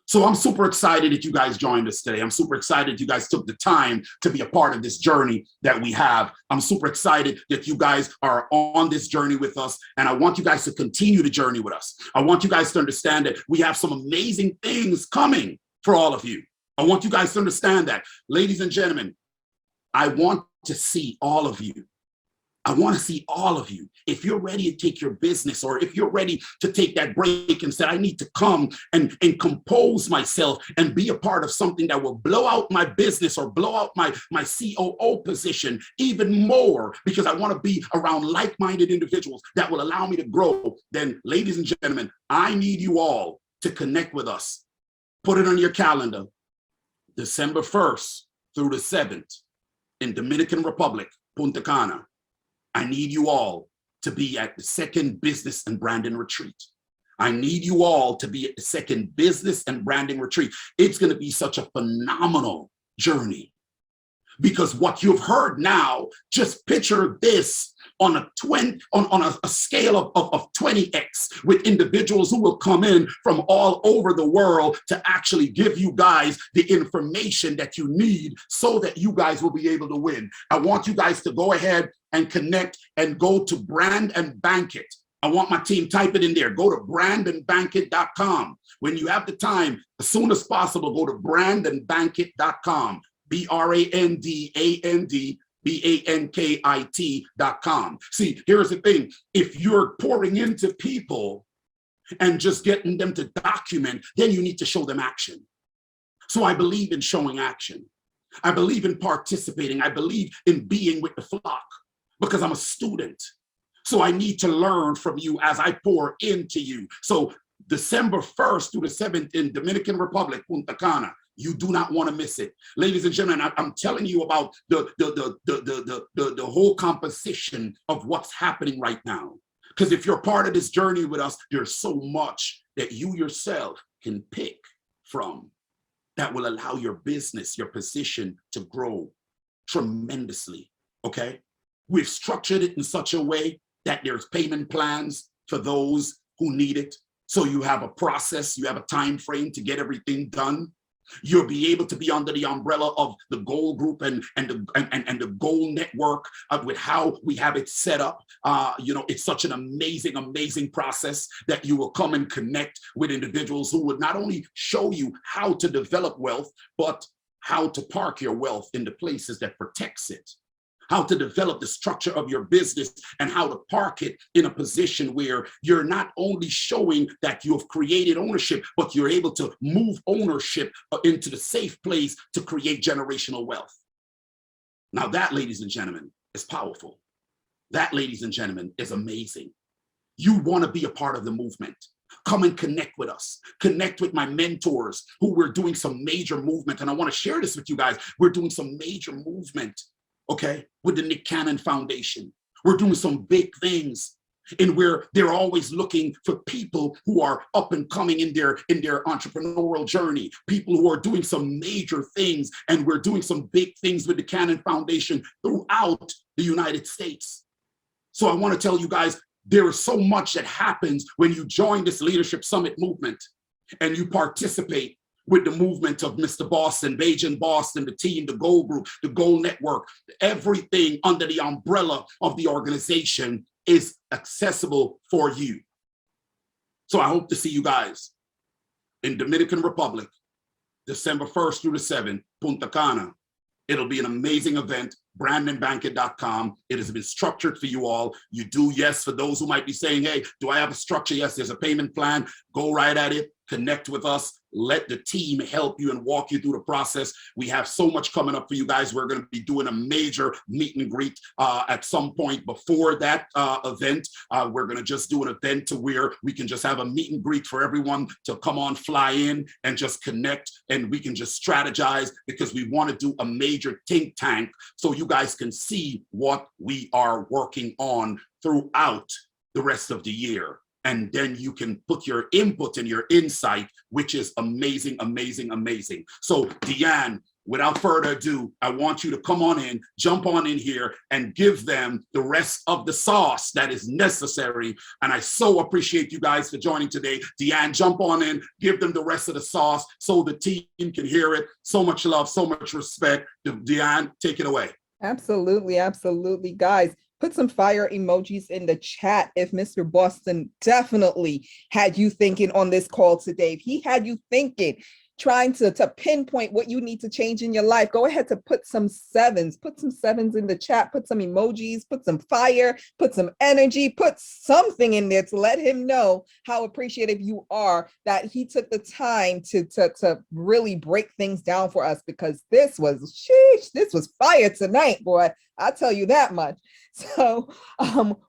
So I'm super excited that you guys joined us today. I'm super excited that you guys took the time to be a part of this journey that we have. I'm super excited that you guys are on this journey with us. And I want you guys to continue the journey with us. I want you guys to understand that we have some amazing things coming for all of you. I want you guys to understand that. Ladies and gentlemen, I want to see all of you. I want to see all of you. If you're ready to take your business, or if you're ready to take that break and say, I need to come and compose myself and be a part of something that will blow out my business or blow out my COO position even more, because I want to be around like-minded individuals that will allow me to grow, then ladies and gentlemen, I need you all to connect with us. Put it on your calendar, December 1st through the 7th in Dominican Republic, Punta Cana. I need you all to be at the second business and branding retreat. I need you all to be at the second business and branding retreat. It's going to be such a phenomenal journey, because what you've heard now, just picture this on a scale of 20x, with individuals who will come in from all over the world to actually give you guys the information that you need so that you guys will be able to win. I want you guys to go ahead and connect and go to Brand and Bank It. I want my team, type it in there. Go to brandandbankit.com. When you have the time, as soon as possible, go to brandandbankit.com. BRANDANDBANKIT.com. See, here's the thing. If you're pouring into people and just getting them to document, then you need to show them action. So I believe in showing action. I believe in participating. I believe in being with the flock, because I'm a student. So I need to learn from you as I pour into you. So December 1st through the 7th in Dominican Republic, Punta Cana. You do not want to miss it. Ladies and gentlemen, I'm telling you about the whole composition of what's happening right now. Because if you're part of this journey with us, there's so much that you yourself can pick from that will allow your business, your position to grow tremendously, okay? We've structured it in such a way that there's payment plans for those who need it. So you have a process, you have a time frame to get everything done. You'll be able to be under the umbrella of the Goal Group and the Goal Network with how we have it set up. It's such an amazing process that you will come and connect with individuals who would not only show you how to develop wealth, but how to park your wealth in the places that protects it. How to develop the structure of your business and how to park it in a position where you're not only showing that you have created ownership, but you're able to move ownership into the safe place to create generational wealth. Now that, ladies and gentlemen, is powerful. That, ladies and gentlemen, is amazing. You want to be a part of the movement. Come and connect with us. Connect with my mentors who we're doing some major movement. And I want to share this with you guys. We're doing some major movement, okay, with the Nick Cannon Foundation. We're doing some big things. And where they're always looking for people who are up and coming in their entrepreneurial journey, people who are doing some major things. And we're doing some big things with the Cannon Foundation throughout the United States. So I want to tell you guys, there is so much that happens when you join this Leadership Summit movement and you participate with the movement of Mr. Boston, Bajan Boston, the team, the Goal Group, the Goal Network. Everything under the umbrella of the organization is accessible for you. So I hope to see you guys in Dominican Republic, December 1st through the 7th, Punta Cana. It'll be an amazing event, brandonbankett.com. It has been structured for you all. You do, yes, for those who might be saying, hey, do I have a structure? Yes, there's a payment plan. Go right at it. Connect with us. Let the team help you and walk you through the process. We have so much coming up for you guys. We're going to be doing a major meet and greet at some point before that event. We're going to just do an event to where we can just have a meet and greet for everyone to come on, fly in and just connect, and we can just strategize, because we want to do a major think tank so you guys can see what we are working on throughout the rest of the year. And then you can put your input and your insight, which is amazing, amazing, amazing. So Deanne, without further ado, I want you to come on in, jump on in here and give them the rest of the sauce that is necessary. And I so appreciate you guys for joining today. Deanne, jump on in, give them the rest of the sauce so the team can hear it. So much love, so much respect. Deanne, take it away. Absolutely, absolutely, guys. Put some fire emojis in the chat if Mr. Boston definitely had you thinking on this call today. If he had you thinking, trying to pinpoint what you need to change in your life, go ahead to put some sevens in the chat, put some emojis, put some fire, put some energy, put something in there to let him know how appreciative you are that he took the time to really break things down for us, because this was fire tonight, boy. I'll tell you that much. So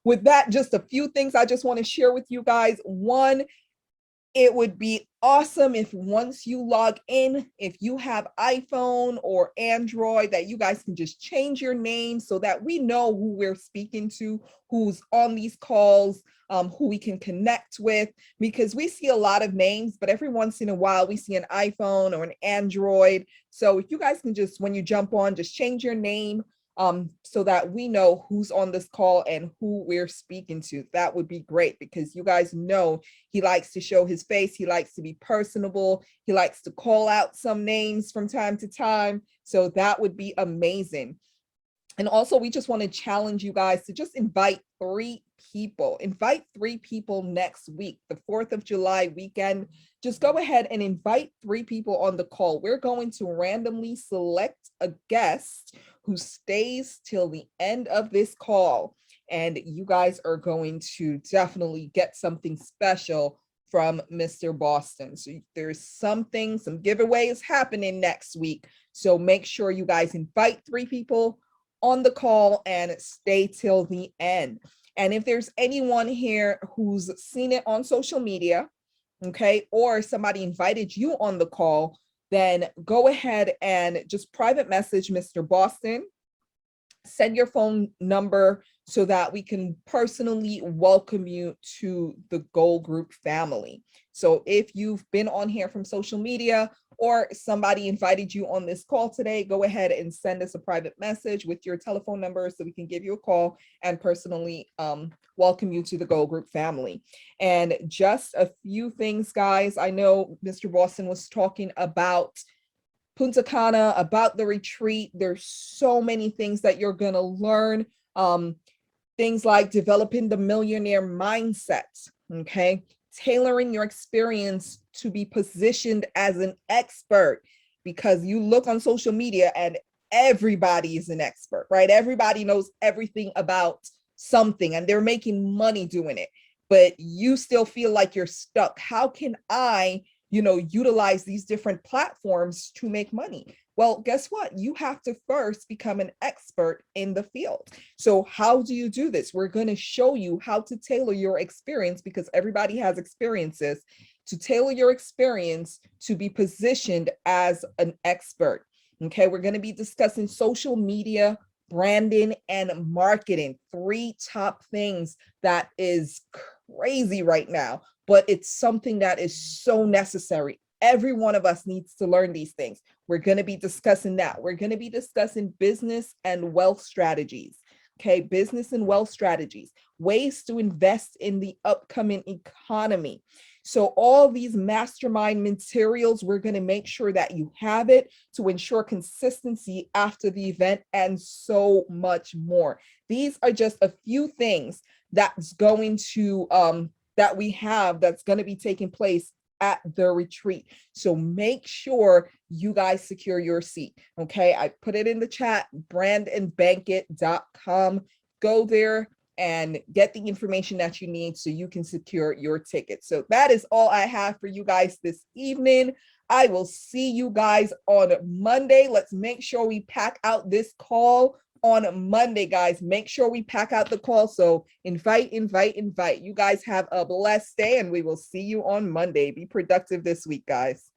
with that, just a few things I just want to share with you guys. One, it would be awesome if once you log in, if you have iPhone or Android, that you guys can just change your name so that we know who we're speaking to, who's on these calls, who we can connect with, because we see a lot of names, but every once in a while we see an iPhone or an Android. So if you guys can just, when you jump on, just change your name, so that we know who's on this call and who we're speaking to. That would be great, because you guys know he likes to show his face. He likes to be personable. He likes to call out some names from time to time. So that would be amazing. And also, we just want to challenge you guys to just invite 3 people. Invite 3 people next week, the 4th of July weekend. Just go ahead and invite 3 people on the call. We're going to randomly select a guest who stays till the end of this call. And you guys are going to definitely get something special from Mr. Boston. So there's some giveaways happening next week. So make sure you guys invite 3 people on the call and stay till the end. And if there's anyone here who's seen it on social media, okay, or somebody invited you on the call, then go ahead and just private message Mr. Boston, send your phone number so that we can personally welcome you to the Goal Group family. So if you've been on here from social media or somebody invited you on this call today, go ahead and send us a private message with your telephone number so we can give you a call and personally welcome you to the Goal Group family. And just a few things, guys. I know Mr. Boston was talking about Punta Cana, about the retreat. There's so many things that you're going to learn. Things like developing the millionaire mindset, okay? Tailoring your experience to be positioned as an expert, because you look on social media and everybody is an expert, right? Everybody knows everything about something and they're making money doing it, but you still feel like you're stuck. How can I, utilize these different platforms to make money? Well, guess what? You have to first become an expert in the field. So how do you do this? We're going to show you how to tailor your experience, because everybody has experiences, to tailor your experience to be positioned as an expert. Okay, we're going to be discussing social media, branding, and marketing. Three top things that is crazy right now, but it's something that is so necessary. Every one of us needs to learn these things. We're going to be discussing that. We're going to be discussing business and wealth strategies. Okay, business and wealth strategies, ways to invest in the upcoming economy. So all these mastermind materials, we're going to make sure that you have it to ensure consistency after the event, and so much more. These are just a few things that's going to that we have that's going to be taking place at the retreat. So make sure you guys secure your seat. Okay, I put it in the chat, brandandbankit.com. Go there and get the information that you need so you can secure your ticket. So that is all I have for you guys this evening. I will see you guys on Monday. Let's make sure we pack out this call on Monday, guys. Make sure we pack out the call. So invite. You guys have a blessed day, and we will see you on Monday. Be productive this week, guys.